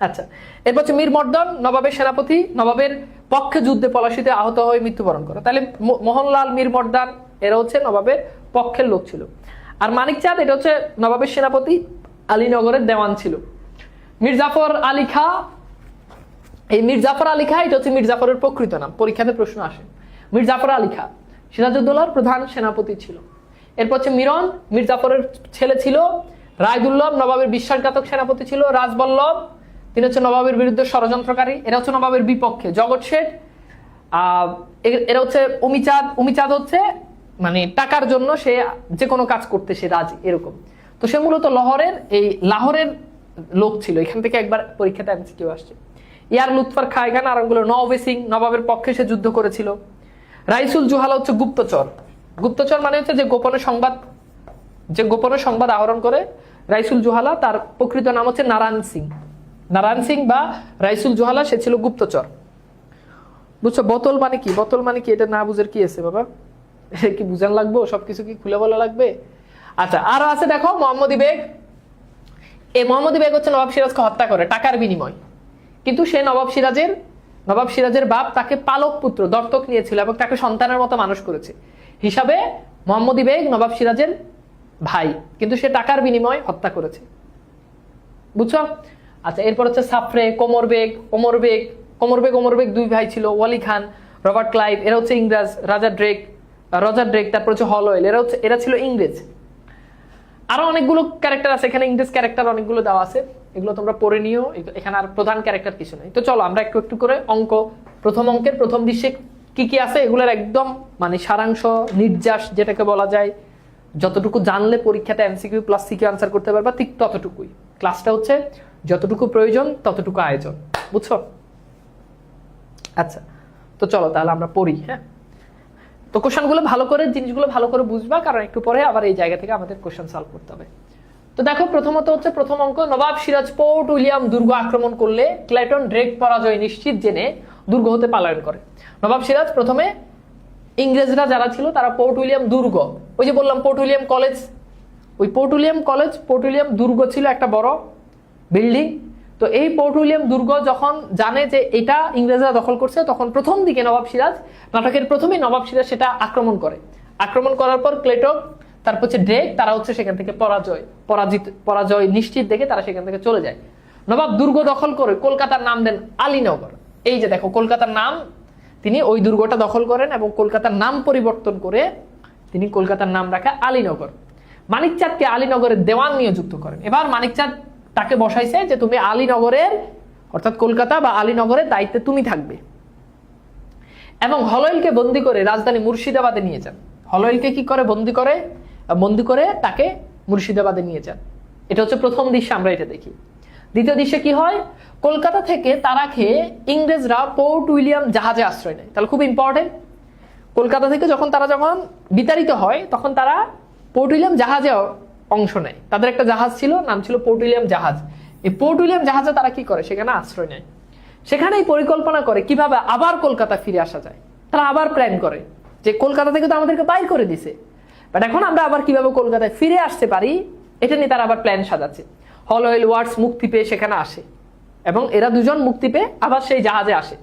আচ্ছা, এরপর হচ্ছে মীর মর্দান নবাবের সেনাপতি, নবাবের পক্ষে যুদ্ধে পলাশিতে আহত হয়ে মৃত্যুবরণ করে। তাহলে মোহনলাল, মীর মর্দান এরা হচ্ছে নবাবের পক্ষের লোক ছিল। আর মানিক চাঁদ এটা হচ্ছে নবাবের সেনাপতি, আলীনগরের দেওয়ান ছিল। মির্জাফর আলী খাঁ, এই মির্জাফর আলী খাঁ এটা হচ্ছে মির্জাফরের প্রকৃত নাম, পরীক্ষাতে প্রশ্ন আসে। মির্জাফর আলী খাঁ সিরাজউদ্দৌলার প্রধান সেনাপতি ছিল। এরপর হচ্ছে মিরন, মির্জাফরের ছেলে ছিল। রায়দুল্লভ নবাবের বিশ্বাসঘাতক সেনাপতি ছিল। রাজবল্লভ, তিনি হচ্ছে নবাবের বিরুদ্ধে ষড়যন্ত্রকারী, এরা হচ্ছে নবাবের বিপক্ষে। জগৎ শেঠ, এরা হচ্ছে উমিচাঁদ। উমিচাঁদ হচ্ছে মানে টাকার জন্য সে যে কোনো কাজ করতে সে রাজি, এরকম। তো সে মূলত লাহোরের লোক ছিল। এখান থেকে একবার পরীক্ষাতে এমসিকিউ আসছে। ইয়ার লুৎফর খায়গান আরঙ্গুলো নওবে সিং, নবাবের পক্ষে সে যুদ্ধ করেছিল। রাইসুল জুহালা হচ্ছে গুপ্তচর। গুপ্তচর মানে হচ্ছে যে গোপনে সংবাদ আহরণ করে। রাইসুল জুহালা, তার প্রকৃত নাম হচ্ছে নারায়ণ সিং। নারায়ণ সিং বা রাইসুল জুহালা, সে ছিল গুপ্তচর, বুঝছো? বোতল মানে কি, বোতল মানে কি, এটা না বুঝের কি আছে বাবা? কি বুঝান লাগবে? সবকিছু কি খুলে বলা লাগবে? আচ্ছা, আরো আছে দেখো মোহাম্মদী বেগ। এই মোহাম্মদী বেগ হচ্ছে নবাব সিরাজকে হত্যা করে টাকার বিনিময়। কিন্তু সে নবাব সিরাজের বাপ তাকে পালক পুত্র দত্তক নিয়েছিল এবং তাকে সন্তানের মতো মানুষ করেছে হিসাবে মোহাম্মদী বেগ নবাব সিরাজের ভাই, কিন্তু সে টাকার বিনিময় হত্যা করেছে, বুঝছো? আচ্ছা, এরপর হচ্ছে সাফরে, কোমর বেগ দুই ভাই ছিল। ওয়ালি খান, রবার্ট ক্লাইভ, এরা হচ্ছে ইংরেজ। রজার ড্রেক, তারপর হচ্ছে হলওয়েল, এরা ছিল ইংরেজ। আরো অনেকগুলো ক্যারেক্টার আছে এখানে, ইংরেজ ক্যারেক্টার অনেকগুলো দেওয়া আছে, এগুলো তোমরা পড়ে নিও। এখানে আর প্রধান ক্যারেক্টার কিছু নেই। তো চলো আমরা একটু একটু করে অঙ্ক, প্রথম অঙ্কের প্রথম দৃশ্যে কি কি আছে এগুলোর একদম মানে সারাংশ, নির্যাস যেটাকে বলা যায়, যতটুকু জানলে পরীক্ষাতে এমসিকিউ প্লাস সিকিউ আনসার করতে পারবা ঠিক ততটুকুই। ক্লাসটা হচ্ছে যতটুকু প্রয়োজন ততটুকু আয়োজন, বুঝছো? আচ্ছা, তো চলো তাহলে আমরা পড়ি। হ্যাঁ, তো কোশ্চেনগুলো ভালো করে, জিনিসগুলো ভালো করে বুঝবা, কারণ একটু পরে আবার এই জায়গা থেকে আমাদের কোশ্চেন সলভ করতে হবে। তো দেখো, প্রথমত হচ্ছে প্রথম অঙ্ক, নবাব সিরাজ পোর্ট উইলিয়াম দুর্গ আক্রমণ করলে ক্লেটন ড্রেক পরাজয় নিশ্চিত জেনে দুর্গ হতে পলায়ন করে। নবাব সিরাজ প্রথমে, ইংরেজরা যারা ছিল তারা পোর্ট উইলিয়াম দুর্গ, ওই যে বললাম পোর্ট উইলিয়াম কলেজ, ওই পোর্ট উইলিয়াম দুর্গ ছিল একটা বড় বিল্ডিং। তো এই পোর্ট উইলিয়াম দুর্গ যখন জানে যে এটা ইংরেজরা দখল করছে, তখন প্রথম দিকে নবাব সিরাজ, নাটকের প্রথমেই নবাব সিরাজ সেটা আক্রমণ করে। আক্রমণ করার পর ক্লেটন, তারপর হচ্ছে ড্রেক, তারা হচ্ছে সেখান থেকে পরাজয় নিশ্চিত দেখে তারা সেখান থেকে চলে যায়। নবাব দুর্গ দখল করে কলকাতার নাম দেন আলীনগর। এই যে দেখো কলকাতার নাম, তিনি ওই দুর্গটা দখল করেন এবং কলকাতার নাম পরিবর্তন করে তিনি কলকাতার নাম রাখা আলীনগর। মানিক চাঁদকে আলীনগরের দেওয়ান নিযুক্ত করেন। এবার মানিক চাঁদ তাকে বসাইছে যে তুমি আলীনগরের, অর্থাৎ কলকাতা বা আলীনগরের দায়িত্বে তুমি থাকবে। এবং হলওয়েলকে বন্দি করে রাজধানী মুর্শিদাবাদে নিয়ে যান। হলওয়েলকে কি করে বন্দি করে তাকে মুর্শিদাবাদে নিয়ে যান। এটা হচ্ছে প্রথম দৃশ্যে আমরা এটা দেখি। দ্বিতীয় দৃশ্যে কি হয়, কলকাতা থেকে তারা খেয়ে ইংরেজরা পোর্ট উইলিয়াম জাহাজে আশ্রয় নেয়। তাহলে খুব ইম্পর্টেন্ট, কলকাতা থেকে যখন বিতাড়িত হয় তখন তারা পোর্ট উইলিয়াম জাহাজে অংশ নেয়। তাদের একটা জাহাজ ছিল, নাম ছিল পোর্ট উইলিয়াম জাহাজ। এই পোর্ট উইলিয়াম জাহাজে তারা কি করে, সেখানে আশ্রয় নেয়। সেখানেই পরিকল্পনা করে কিভাবে আবার কলকাতা ফিরে আসা যায়। তারা আবার প্ল্যান করে যে কলকাতা থেকে তো আমাদেরকে বাইর করে দিছে, বাট এখন আমরা আবার কিভাবে কলকাতায় ফিরে আসতে পারি, এটা নিয়ে তারা আবার প্ল্যান সাজাচ্ছে। হলওয়েল ওয়ার্ডস মুক্তি পেয়ে সেখানে আসে এবং এরা দুজন মুক্তি পেয়ে আবার সেই জাহাজে আসে।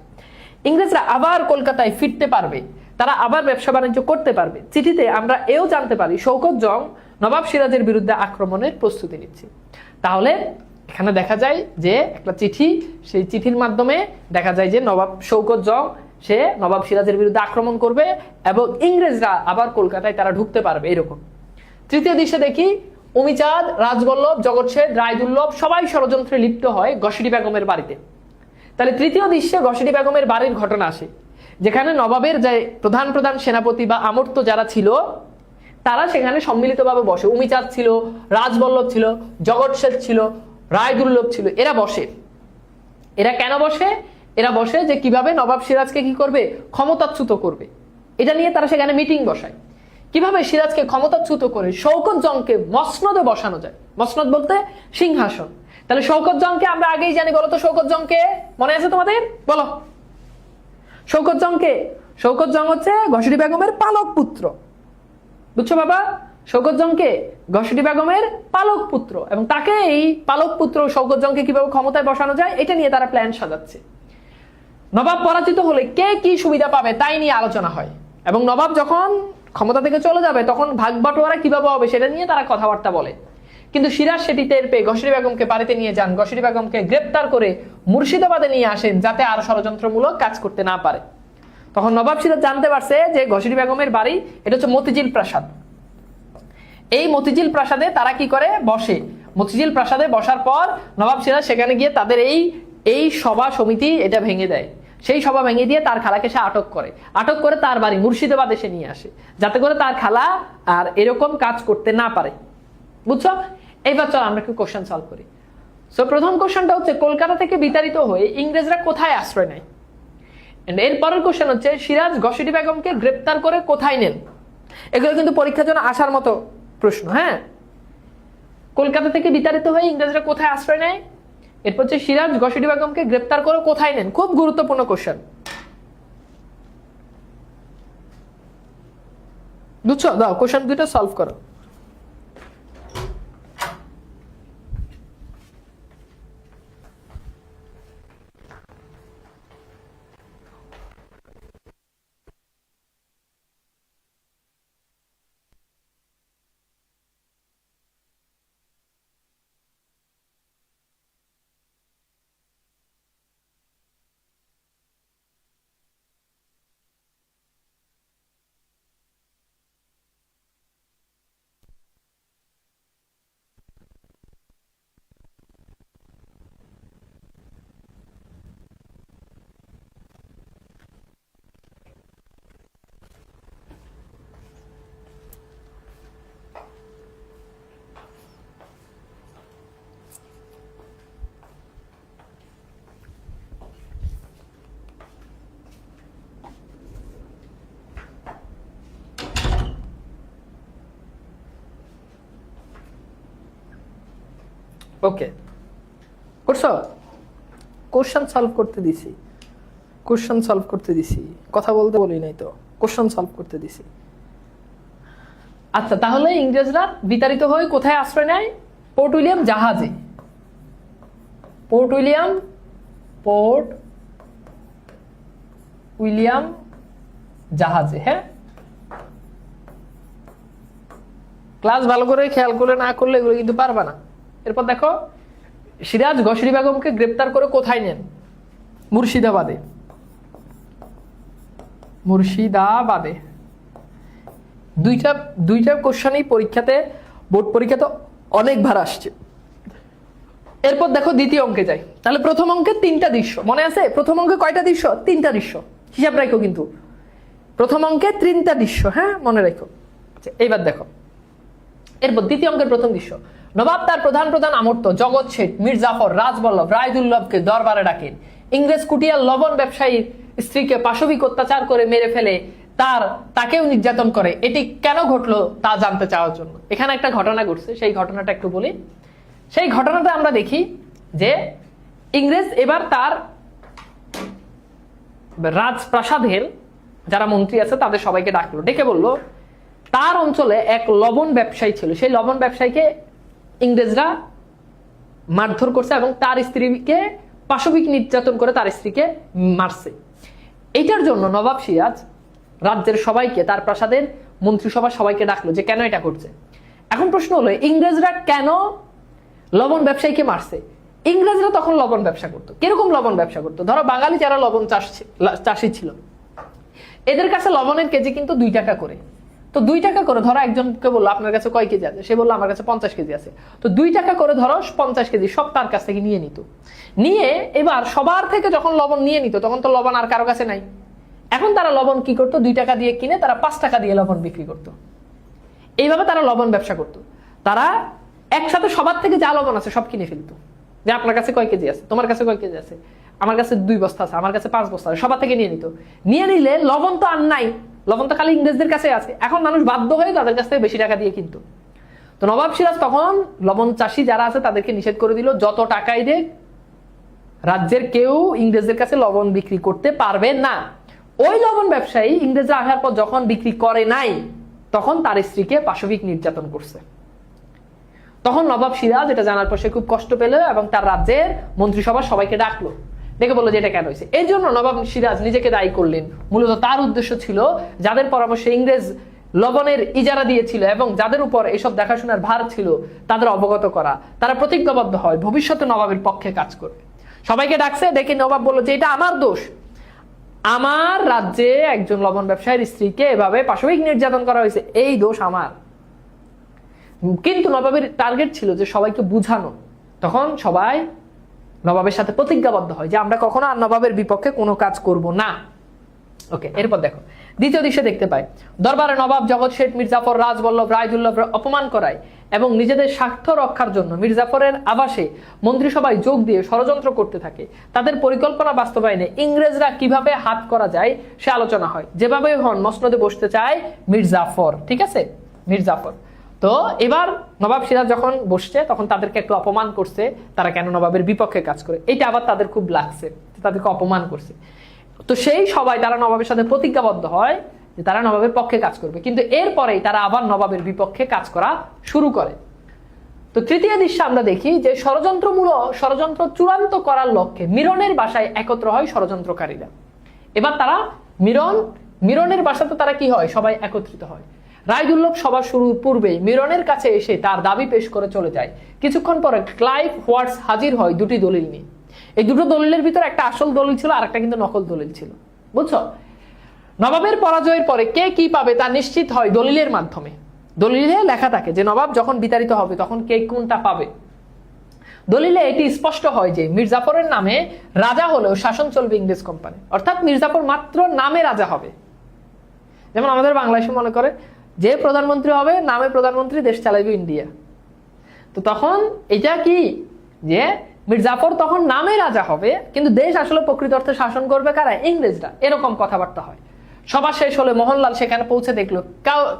ইংরেজরা আবার কলকাতায় ফিরতে পারবে, তারা আবার ব্যবসা বাণিজ্য করতে পারবে। চিঠিতে আমরা এও জানতে পারি শওকত জং নবাব সিরাজের বিরুদ্ধে আক্রমণের প্রস্তুতি নিচ্ছে। তাহলে এখানে দেখা যায় যে একটা চিঠি, সেই চিঠির মাধ্যমে দেখা যায় যে নবাব শওকত জং সে নবাব সিরাজের বিরুদ্ধে আক্রমণ করবে এবং ইংরেজরা আবার কলকাতায় তারা ঢুকতে পারবে, এরকম। তৃতীয় দৃশ্যে দেখি অমিচাঁদ, রাজবল্লভ, জগৎ শেঠ, রায়দুল্লভ সবাই ষড়যন্ত্রে লিপ্ত হয় ঘসেটি বেগমের বাড়িতে। তাহলে তৃতীয় দৃশ্যে ঘসেটি বেগমের বাড়ির ঘটনা আসে, যেখানে নবাবের যে প্রধান সেনাপতি বা আমর্ত্য যারা ছিল তারা সেখানে সম্মিলিতভাবে বসে। অমিচাঁদ ছিল, রাজবল্লভ ছিল, জগৎ শেঠ ছিল, রায়দুল্লভ ছিল, এরা বসে। এরা কেন বসে? এরা বসে যে কিভাবে নবাব সিরাজকে কি করবে, ক্ষমতাচ্যুত করবে। এটা নিয়ে তারা সেখানে মিটিং বসায়, কিভাবে সিরাজকে ক্ষমতাচ্যুত করে শওকত জংকে মসনদে বসানো যায়। মসনদ বলতে সিংহাসন। তাহলে শওকত জংকে আমরা আগেই জানি, বলো তো শওকত জংকে, মনে আছে তোমাদের? বলো শওকত জংকে। শওকত জং হচ্ছে ঘসেটি বেগমের পালক পুত্র, বুঝছো বাবা? শওকত জংকে ঘসেটি বেগমের পালক পুত্র, এবং তাকে এই পালক পুত্র শওকত জংকে কিভাবে ক্ষমতায় বসানো যায় এটা নিয়ে তারা প্ল্যান সাজাচ্ছে। নবাব পরাজিত হলে কে কি সুবিধা পাবে তাই নিয়ে আলোচনা হয়, এবং নবাব যখন ক্ষমতা থেকে চলে যাবে তখন ভাগ বাটোয়ারা কিভাবে হবে সেটা নিয়ে তারা কথাবার্তা বলে। কিন্তু সিরাজ সেটি টের পেয়ে ঘসেটি বেগমকে বাড়িতে নিয়ে যান, ঘসেটি বেগমকে গ্রেপ্তার করে মুর্শিদাবাদে নিয়ে আসেন যাতে আর ষড়যন্ত্রমূলক কাজ করতে না পারে। তখন নবাব সিরাজ জানতে পারছে যে ঘসেটি বেগমের বাড়ি এটা হচ্ছে মতিঝিল প্রাসাদ। এই মতিঝিল প্রাসাদে তারা কি করে, বসে। মতিঝিল প্রাসাদে বসার পর নবাব সিরাজ সেখানে গিয়ে তাদের এই সভা সমিতি এটা ভেঙে দেয়। সেই সভা ভেঙে দিয়ে তার খালাকে সে আটক করে তার বাড়ি মুর্শিদাবাদ এসে নিয়ে আসে, যাতে করে তার খালা আর এরকম কাজ করতে না পারে। বুঝছো? এইবার চল আমরা একটু কোশ্চেন সলভ করি। সো প্রথম কোশ্চেনটা হচ্ছে কলকাতা থেকে বিতাড়িত হয়ে ইংরেজরা কোথায় আশ্রয় নেয়। এর পরের কোশ্চেন হচ্ছে সিরাজ ঘসেটি বেগমকে গ্রেপ্তার করে কোথায় নেন। এগুলো কিন্তু পরীক্ষার জন্য আসার মতো প্রশ্ন। হ্যাঁ, কলকাতা থেকে বিতাড়িত হয়ে ইংরেজরা কোথায় আশ্রয় নেয়, এরপর হচ্ছে সিরাজ ঘসেটি বেগমকে গ্রেপ্তার করে কোথায় নেন। খুব গুরুত্বপূর্ণ কোশ্চেন, বুঝছো? দাও কোশ্চেন দুটো সলভ করো। ওকে, করছো? কোশ্চেন সলভ করতে দিছি, কথা বলতে বলি নাই তো, কোশ্চেন সলভ করতে দিছি। আচ্ছা, তাহলে ইংরেজরা বিতাড়িত হয়ে কোথায় আশ্রয় নেয়? পোর্ট উইলিয়াম জাহাজে। পোর্ট উইলিয়াম জাহাজে। হ্যাঁ, ক্লাস ভালো করে খেয়াল করলে না করলে এগুলো কিন্তু পারবা না। এরপর দেখো সিরাজ ঘসেটি বেগমকে গ্রেপ্তার করে কোথায় নেন? মুর্শিদাবাদে। দুইটা কোশ্চেনই পরীক্ষাতে, বোর্ড পরীক্ষাতে অনেকবার আসছে। এরপর দেখো দ্বিতীয় অঙ্কে যাই। তাহলে প্রথম অঙ্কে 3টা দৃশ্য মনে আছে? প্রথম অঙ্কে কয়টা দৃশ্য? 3টা দৃশ্য, হিসাব রাখো কিন্তু। প্রথম অঙ্কে 3টা দৃশ্য, হ্যাঁ মনে রেখো। আচ্ছা এইবার দেখো, এরপর দ্বিতীয় অঙ্কের প্রথম দৃশ্য। নবাব তার প্রধান প্রধান আমর্ত্য জগৎ শেঠ, মীর জাফর, রাজবল্লভ, রায়দুল্লভকে দরবারে ডাকেন। ইংরেজ কুটিয়ার লবণ ব্যবসায়ীর স্ত্রীকে পাশবিক অত্যাচার করে মেরে ফেলে তাকেও নির্যাতন করে। এটি কেন ঘটলো তা জানতে চাওয়ার জন্য। এখানে একটা ঘটনা ঘটছে, সেই ঘটনাটা একটু বলি। সেই ঘটনাটা আমরা দেখি যে ইংরেজ এবার তার রাজপ্রাসাদের যারা মন্ত্রী আছে তাদের সবাইকে ডাকলো, ডেকে বলল তার অঞ্চলে এক লবণ ব্যবসায়ী ছিল, সেই লবণ ব্যবসায়ীকে ইংরেজরা মারধর করছে এবং তার স্ত্রীকে পাশবিক নির্যাতন করে তার স্ত্রীকে মারছে। এইটার জন্য নবাব সিরাজ রাজ্যের সবাইকে, তার প্রাসাদের মন্ত্রিসভা সবাইকে ডাকলো যে কেন এটা করছে। এখন প্রশ্ন হলো ইংরেজরা কেন লবণ ব্যবসায়ীকে মারছে? ইংরেজরা তখন লবণ ব্যবসা করতো। কিরকম লবণ ব্যবসা করতো? ধরো বাঙালি যারা লবণ চাষী ছিল, এদের কাছে লবণের কেজি কিন্তু 2 টাকা করে। তো 2 টাকা করে ধরো একজনকে বললো আপনার কাছে কয় কেজি আছে, সে বললো আমার কাছে 50 কেজি আছে। তো 2 টাকা করে ধরো 50 কেজি সব তার কাছ থেকে নিয়ে নিত। নিয়ে এবার সবার থেকে যখন লবণ নিয়ে নিত তখন তো লবণ আর কারো কাছে নাই। এখন তারা লবণ কি করতো, 2 টাকা দিয়ে কিনে তারা 5 টাকা দিয়ে লবণ বিক্রি করতো। এইভাবে তারা লবণ ব্যবসা করতো। তারা একসাথে সবার থেকে যা লবণ আছে সব কিনে ফেলতো, যে আপনার কাছে কয় কেজি আছে, তোমার কাছে কয় কেজি আছে, আমার কাছে 2 বস্তা আছে, আমার কাছে 5 বস্তা আছে, সবার থেকে নিয়ে নিত। নিয়ে নিলে লবণ তো আর নাই, লবণ তো খালি ইংরেজদের কাছে আছে। এখন মানুষ বাধ্য হয়ে তাদের কাছ থেকে বেশি টাকা দিয়ে কিনতো। তো নবাব সিরাজ তখন লবণ চাষী যারা আছে তাদেরকে নিষেধ করে দিল যত টাকাই দেখ রাজ্যের কেউ ইংরেজদের কাছে লবণ বিক্রি করতে পারবে না। ওই লবণ ব্যবসায়ী ইংরেজরা আসার পর যখন বিক্রি করে নাই তখন তার স্ত্রীকে পাশবিক নির্যাতন করছে। তখন নবাব সিরাজ এটা জানার পর সে খুব কষ্ট পেল এবং তার রাজ্যের মন্ত্রিসভা সবাইকে ডাকলো, ডেকে বললো যে এটা কেন হয়েছে। এই জন্য নবাব সিরাজ নিজেকে দায়ী করলেন। মূলত তার উদ্দেশ্য ছিল যাদের পরামর্শে ইংরেজ লবণের ইজারা দিয়েছিল এবং যাদের উপর এসব দেখাশোনার ভার ছিল তাদের অবগত করা, তারা প্রতিজ্ঞাবদ্ধ হয় ভবিষ্যতে নবাবের পক্ষে কাজ করবে। সবাইকে ডাকছে, ডেকে নবাব বললো যে এটা আমার দোষ, আমার রাজ্যে একজন লবণ ব্যবসায়ীর স্ত্রীকে এভাবে পাশবিক নির্যাতন করা হয়েছে, এই দোষ আমার। কিন্তু নবাবের টার্গেট ছিল যে সবাইকে বুঝানো। তখন সবাই নবাবের সাথে প্রতিজ্ঞাবদ্ধ হয় যে আমরা কখনো আর নবাবের বিপক্ষে কোনো কাজ করব না। ওকে, এরপর দেখো দ্বিতীয় দৃশ্যে দেখতে পাই দরবারে নবাব জগৎ শেঠ, মীর জাফর, রাজবল্লভ, রায়দুল্লভ অপমান করায় এবং নিজেদের স্বার্থ রক্ষার জন্য মীর জাফরের আবাসে মন্ত্রিসভায় যোগ দিয়ে ষড়যন্ত্র করতে থাকে। তাদের পরিকল্পনা বাস্তবায়নে ইংরেজরা কিভাবে হাত করা যায় সে আলোচনা হয়। যেভাবে হন মসনদে বসতে চায় মীর জাফর, ঠিক আছে, মীর জাফর। তো এবার নবাব সিরাজ যখন বসছে তখন তাদেরকে একটু অপমান করছে, তারা কেন নবাবের বিপক্ষে কাজ করে, এটা আবার তাদের খুব লাগছে, তাদেরকে অপমান করছে। তো সেই সবাই তারা নবাবের সাথে প্রতিজ্ঞাবদ্ধ হয় যে তারা নবাবের পক্ষে কাজ করবে, কিন্তু এরপরেই তারা আবার নবাবের বিপক্ষে কাজ করা শুরু করে। তো তৃতীয় দৃশ্যে আমরা দেখি যে ষড়যন্ত্র চূড়ান্ত করার লক্ষ্যে মিরনের বাসায় একত্র হয় ষড়যন্ত্রকারীরা। এবার তারা মিরনের বাসাতে তারা কি হয়, সবাই একত্রিত হয়। রায়দুল্লভ সভা শুরুর পূর্বেই মিরনের কাছে এসে তার দাবি পেশ করে চলে যায়। কিছুক্ষণ পরে ক্লাইভ হোয়াটস হাজির হয় 2টি দলিল নিয়ে। এই 2টো দলিলের ভিতরে একটা আসল দলিল ছিল আর একটা কিন্তু নকল দলিল ছিল, বুঝছো। নবাবের পরাজয়ের পরে কে কি পাবে তা নিশ্চিত হয় দলিলের মাধ্যমে। দলিলে লেখা থাকে যে নবাব যখন বিতাড়িত হবে তখন কে কোনটা পাবে। দলিলে এটি স্পষ্ট হয় যে মীর জাফরের নামে রাজা হলেও শাসন চলবে ইংরেজ কোম্পানি, অর্থাৎ মীর জাফর মাত্র নামে রাজা হবে। যেমন আমাদের বাংলাদেশে মনে করে যে প্রধানমন্ত্রী হবে নামে প্রধানমন্ত্রী, দেশ চালাইবে ইন্ডিয়া। তো তখন এটা কি যে মীর জাফর তখন নামে রাজা হবে কিন্তু দেশ আসলে প্রকৃত অর্থে শাসন করবে কারা, ইংরেজরা। এরকম কথাবার্তা হয়। সভা শেষ হলে মোহনলাল সেখানে পৌঁছে দেখলো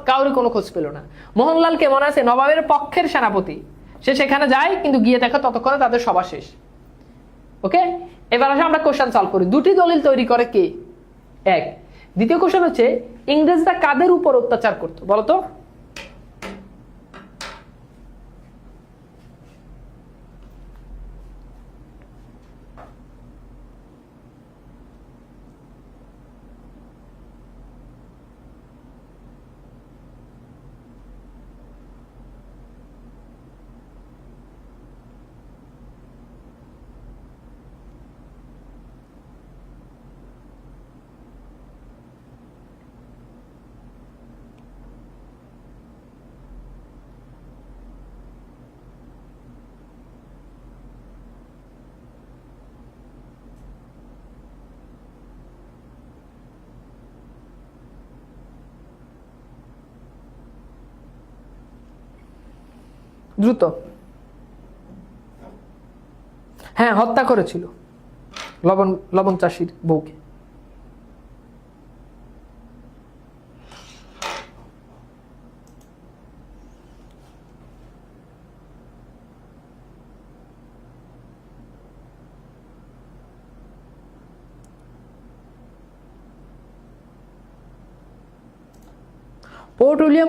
কাউরি কোনো খোঁজ পেল না। মোহনলালকে মনে আছে নবাবের পক্ষের সেনাপতি, সে সেখানে যায় কিন্তু গিয়ে দেখে ততক্ষণে তাদের সভা শেষ। ওকে, এবার আসে আমরা কোশ্চেন সলভ করি। 2টি দলিল তৈরি করে কে? এক। দ্বিতীয় কোশ্চেন হচ্ছে ইংরেজরা কাদের উপর অত্যাচার করতো বলতো? দ্রুত। হ্যাঁ, হত্যা করেছিল লবণ চাষির বউকে।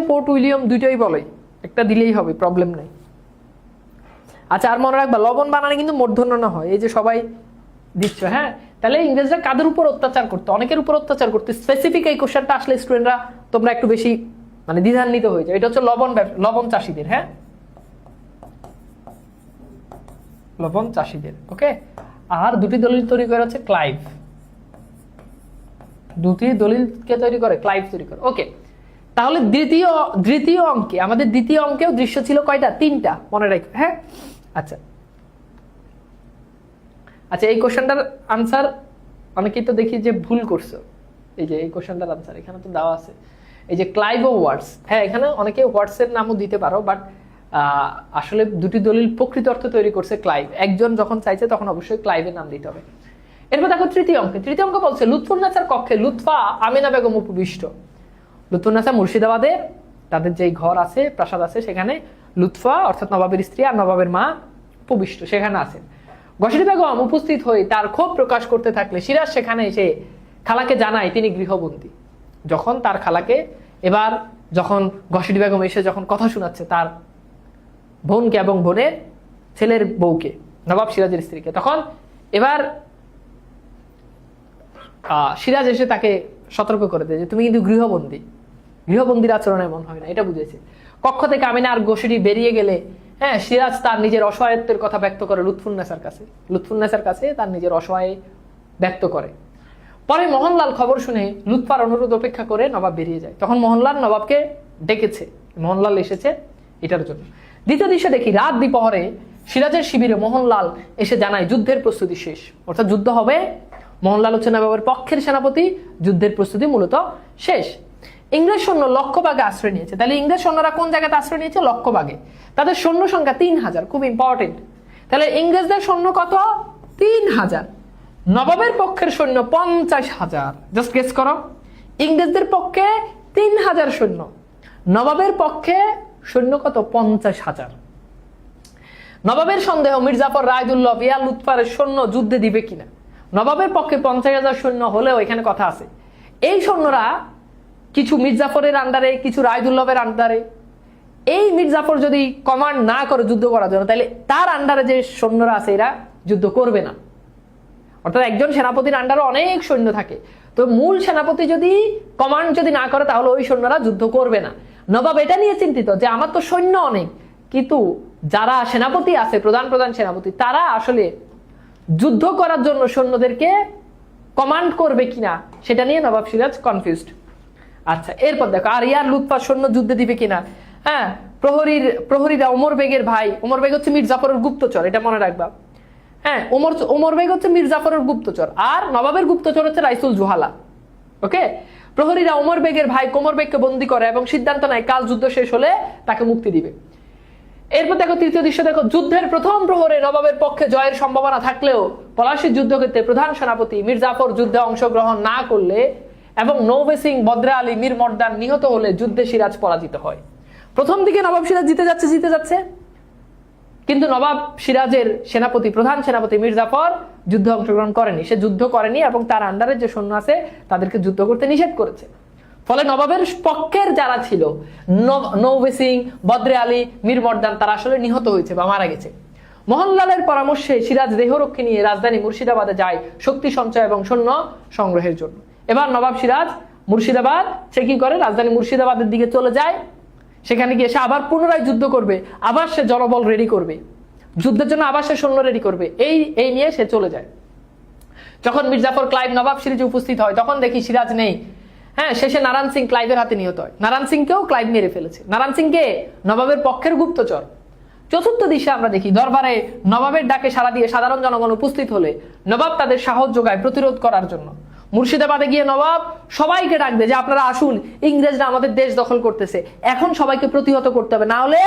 পোর্ট উইলিয়াম দুইটাই বলে, একটা দিলেই হবে, প্রবলেম নাই। আচ্ছা, আর মনে রাখবা লবণ বানানে কিন্তু মূর্ধন্য না হয়, এই যে সবাই দিচ্ছ। হ্যাঁ, তাহলে ইংরেজরা কাদের উপর অত্যাচার করতো? অনেকের উপর অত্যাচার করতো। স্পেসিফিক এই কোশ্চেনটা আসলে স্টুডেন্টরা তোমরা একটু বেশি মানে দ্বিধান্বিত হয়ে যায়। এটা হচ্ছে লবণ চাষীদের। হ্যাঁ, লবণ চাষীদের। ওকে, আর দুটি দলিল তৈরি করে হচ্ছে ক্লাইভ। দুটি দলিলকে তৈরি করে ক্লাইভ তৈরি করে। ওকে, তাহলে দ্বিতীয় অঙ্কে আমাদের দ্বিতীয় অঙ্কেও দৃশ্য ছিল কয়টা? 3টা, মনে রাখো। হ্যাঁ, আচ্ছা, এই কোশ্চেনটার আনসার অনেকেই তো দেখি যে ভুল করছো। এই যে এই কোশ্চেনটার আনসার এখানে তো দেওয়া আছে, এই যে ক্লাইভ ও ওয়াটস। হ্যাঁ, এখানে অনেকে ওয়াটসের নামও দিতে পারো, বাট আসলে দুটি দলিল প্রকৃত অর্থে তৈরি করছে ক্লাইভ। একজন যখন চাইছে তখন অবশ্যই ক্লাইভের নাম দিতে হবে। এরপর দেখো তৃতীয় অঙ্ক বলছে লুৎফুন্নেছার কক্ষে লুৎফা আমিনা বেগম উপবিষ্ট। লুৎফুন্নেছা মুর্শিদাবাদের তাদের যেই ঘর আছে, প্রাসাদ আছে, সেখানে লুৎফা অর্থাৎ নবাবের স্ত্রী আর নবাবের মা উপবিষ্ট, সেখানে আছেন। ঘসেরি বেগম উপস্থিত হয়ে তার ক্ষোভ প্রকাশ করতে থাকলে সিরাজ সেখানে এসে খালাকে জানায় তিনি গৃহবন্দী। যখন তার খালাকে যখন ঘসেরি বেগম এসে যখন কথা শোনাচ্ছে তার বোনকে এবং বোনের ছেলের বউকে, নবাব সিরাজের স্ত্রীকে, তখন এবার সিরাজ এসে তাকে সতর্ক করে দেয় যে তুমি কিন্তু গৃহবন্দীর আচরণ এমন হয় না, এটা বুঝেছে। কক্ষ থেকে আমিনা আর ঘসেরি বেরিয়ে গেলে হ্যাঁ, সিরাজ তার নিজের অসহায়ত্বের কথা ব্যক্ত করে লুৎফুন্নেছার কাছে তার নিজের অসহায় ব্যক্ত করে। পরে মোহনলাল খবর শুনে লুৎফার অনুরোধ উপেক্ষা করে নবাব বেরিয়ে যায়। তখন মোহনলাল নবাবকে ডেকেছে, মোহনলাল এসেছে এটার জন্য। দ্বিতীয় দৃশ্যে দেখি রাত দ্বিপ্রহরে সিরাজের শিবিরে মোহনলাল এসে জানায় যুদ্ধের প্রস্তুতি শেষ, অর্থাৎ যুদ্ধ হবে। মোহনলাল হচ্ছে নবাবের পক্ষের সেনাপতি, যুদ্ধের প্রস্তুতি মূলত শেষ। ইংরেজ সৈন্য লক্ষ্যবাগে আশ্রয় নিয়েছে। তাহলে ইংরেজ সৈন্যরা কোন জায়গাতে আশ্রয় নিয়েছে? লক্ষ্যবাগে। তাদের সৈন্য সংখ্যা 3000, খুব ইম্পর্টেন্ট। তাহলে ইংরেজদের সৈন্য কত? 3000। নবাবের পক্ষের সৈন্য 50,000। জাস্ট গেস করো, ইংরেজদের পক্ষে 3000 সৈন্য, নবাবের পক্ষে সৈন্য কত? 50,000। নবাবের সন্দেহ মির্জাফর, রায়দুল্লভ, ইয়া লুৎফারের সৈন্য যুদ্ধে দিবে কিনা। নবাবের পক্ষে 50,000 সৈন্য হলেও এখানে কথা আছে, এই সৈন্যরা কিছু মির্জাফরের আন্ডারে, কিছু রায়দুল্লভের আন্ডারে। এই মির্জাফর যদি কমান্ড না করে যুদ্ধ করার জন্য, তাহলে তার আন্ডারে যে সৈন্যরা আছে এরা যুদ্ধ করবে না। অর্থাৎ একজন সেনাপতির আন্ডারে অনেক সৈন্য থাকে, তো মূল সেনাপতি যদি কমান্ড যদি না করে তাহলে ওই সৈন্যরা যুদ্ধ করবে না। নবাব এটা নিয়ে চিন্তিত যে আমার তো সৈন্য অনেক, কিন্তু যারা সেনাপতি আছে, প্রধান সেনাপতি, তারা আসলে যুদ্ধ করার জন্য সৈন্যদেরকে কমান্ড করবে কিনা সেটা নিয়ে নবাব সিরাজ কনফিউজড। আচ্ছা, এরপর দেখো আর ইয়ার লুৎফার সৈন্য যুদ্ধে দিবে কিনা। হ্যাঁ, প্রহরীরা ওমর বেগের ভাই, ওমর বেগ হচ্ছে মির্জাফরের গুপ্তচর, এটা মনে রাখবা। হ্যাঁ, ওমর বেগ হচ্ছে মির্জাফরের গুপ্তচর, আর নবাবের গুপ্তচর হচ্ছে রাইসুল জুহালা। ওকে, প্রহরীরা ওমর বেগের ভাই কোমর বেগকে বন্দী করে এবং সিদ্ধান্ত নেয় কাল যুদ্ধ শেষ হলে তাকে মুক্তি দিবে। এরপর দেখো তৃতীয় দৃশ্য দেখো, যুদ্ধের প্রথম প্রহরে নবাবের পক্ষে জয়ের সম্ভাবনা থাকলেও পলাশীর যুদ্ধক্ষেত্রে প্রধান সেনাপতি মির্জাফর যুদ্ধে অংশগ্রহণ না করলে এবং নৌবে সিং, বদরে আলী, মীর মর্দান নিহত হলে যুদ্ধে সিরাজ পরাজিত হয়। প্রথম দিকে নবাব সিরাজ জিতে যাচ্ছে, কিন্তু নবাব সিরাজের সেনাপতি, প্রধান সেনাপতি মির্জাফর যুদ্ধে অংশগ্রহণ করেনি, সে যুদ্ধ করেনি এবং তার আন্ডারে যে সৈন্য আছে তাদেরকে যুদ্ধ করতে নিষেধ করেছে। ফলে নবাবের পক্ষের যারা ছিল, নৌবে সিং, বদরে আলী, মীর মর্দান, তারা আসলে নিহত হয়েছে বা মারা গেছে। মোহনলালের পরামর্শে সিরাজ দেহরক্ষী নিয়ে রাজধানী মুর্শিদাবাদে যায় শক্তি সঞ্চয় এবং সৈন্য সংগ্রহের জন্য। এবার নবাব সিরাজ মুর্শিদাবাদ, সে কি করে? রাজধানী মুর্শিদাবাদের দিকে চলে যায়। সেখানে গিয়ে সে আবার পুনরায় যুদ্ধ করবে, আবার সে জনবল রেডি করবে, যুদ্ধের জন্য আবার সে সৈন্য রেডি করবে, এই নিয়ে সে চলে যায়। যখন মির্জাফর ক্লাইভ নবাব সিরিজে উপস্থিত হয় তখন দেখি সিরাজ নেই। হ্যাঁ, শেষে নারায়ণ সিং ক্লাইভের হাতে নিহত হয়। নারায়ণ সিংকেও ক্লাইভ মেরে ফেলেছে। নারায়ণ সিংকে নবাবের পক্ষের গুপ্তচর। চতুর্থ দিশে আমরা দেখি দরবারে নবাবের ডাকে সাড়া দিয়ে সাধারণ জনগণ উপস্থিত হলে নবাব তাদের সাহস যোগায় প্রতিরোধ করার জন্য। মুর্শিদাবাদে গিয়ে নবাব সবাইকে ডাক দেয় যে আপনারা আসুন, ইংরেজরা আমাদের দেশ দখল করতেছে, এখন সবাইকে প্রতিহত করতে হবে, না হলে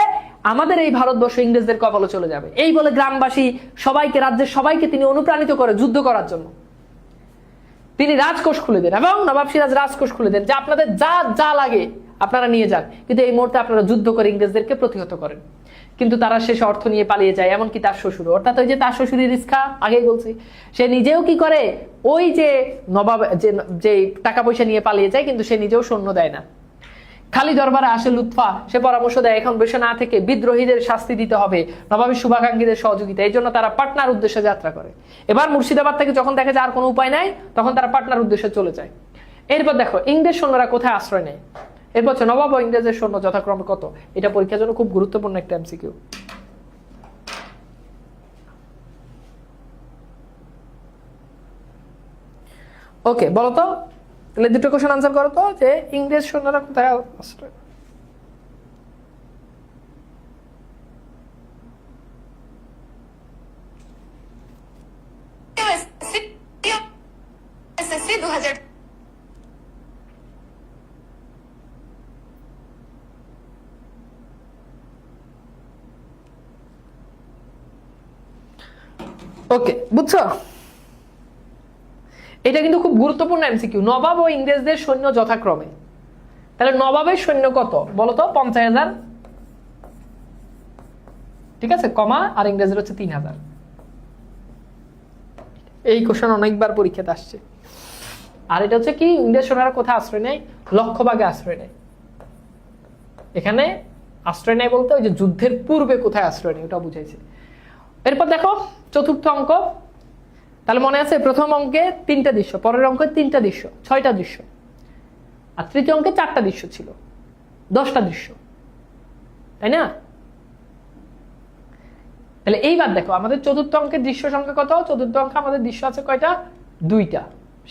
আমাদের এই ভারতবর্ষ ইংরেজদের কবলে চলে যাবে, এই বলে গ্রামবাসী সবাইকে, রাজ্যের সবাইকে তিনি অনুপ্রাণিত করে যুদ্ধ করার জন্য। তিনি রাজকোষ খুলে দেন এবং নবাব সিরাজ রাজকোষ খুলে দেন যে আপনাদের যা যা লাগে আপনারা নিয়ে যান, কিন্তু এই মুহূর্তে আপনারা যুদ্ধ করে ইংরেজদেরকে প্রতিহত করেন। কিন্তু তারা শেষ অর্থ নিয়ে পালিয়ে যায়, এমনকি তার শ্বশুর, অর্থাৎ ওই যে তার শ্বশুরের রিস্কা আগেই বলছি, সে নিজেও কি করে ওই যে নবাব যে টাকা পয়সা নিয়ে পালিয়ে যায়, কিন্তু সে নিজেও সৈন্য দেয় না। খালি দরবারে আসে লুৎফা, সে পরামর্শ দেয় এখন বসে না থেকে বিদ্রোহীদের শাস্তি দিতে হবে, নবাবের শুভাকাঙ্ক্ষীদের সহযোগিতা। এই জন্য তারা পাটনার উদ্দেশ্যে যাত্রা করে। এবার মুর্শিদাবাদ থেকে যখন দেখে যে আর কোনো উপায় নাই, তখন তারা পাটনার উদ্দেশ্যে চলে যায়। এরপর দেখো ইংরেজ সৈন্যরা কোথায় আশ্রয় নেয়। এরপর হচ্ছে নবাব ও ইংরেজের সৈন্য যথাক্রমে কত। এটা পরীক্ষার জন্য খুব গুরুত্বপূর্ণ একটা এমসিকিউ। ওকে, বলো তো, তাহলে দুটো কোশ্চেন আনসার করো তো, যে ইংরেজ সৈন্যরা কোথায় আশ্রয়। ওকে, বুঝছো? এটা কিন্তু খুব গুরুত্বপূর্ণ এমসিকিউ। নবাব ও ইংরেজদের সৈন্য যথাক্রমে, তাহলে নবাবের সৈন্য কত বলতো? 50,000, ঠিক আছে, কমা, আর ইংরেজের হচ্ছে 3,000। এই কোশ্চেন অনেকবার পরীক্ষাতে আসছে। আর এটা হচ্ছে কি, ইংরেজ সৈন্যরা কোথায় আশ্রয় নেয়? লক্ষ্যবাগে আশ্রয় নেয়। এখানে আশ্রয় নেয় বলতে ওই যে যুদ্ধের পূর্বে কোথায় আশ্রয় নেয় ওটা বুঝাইছে। এরপর দেখো চতুর্থ অঙ্ক, তাহলে মনে আছে প্রথম অঙ্কে 3টা দৃশ্য, পরের অঙ্কে 3টা দৃশ্য, 6টা দৃশ্য, আর তৃতীয় অঙ্কে 4টা দৃশ্য ছিল, 10টা দৃশ্য, তাই না? তাহলে এইবার দেখো আমাদের চতুর্থ অঙ্কের দৃশ্য সংখ্যা কত? চতুর্থ অঙ্কে আমাদের দৃশ্য আছে কয়টা? 2টা,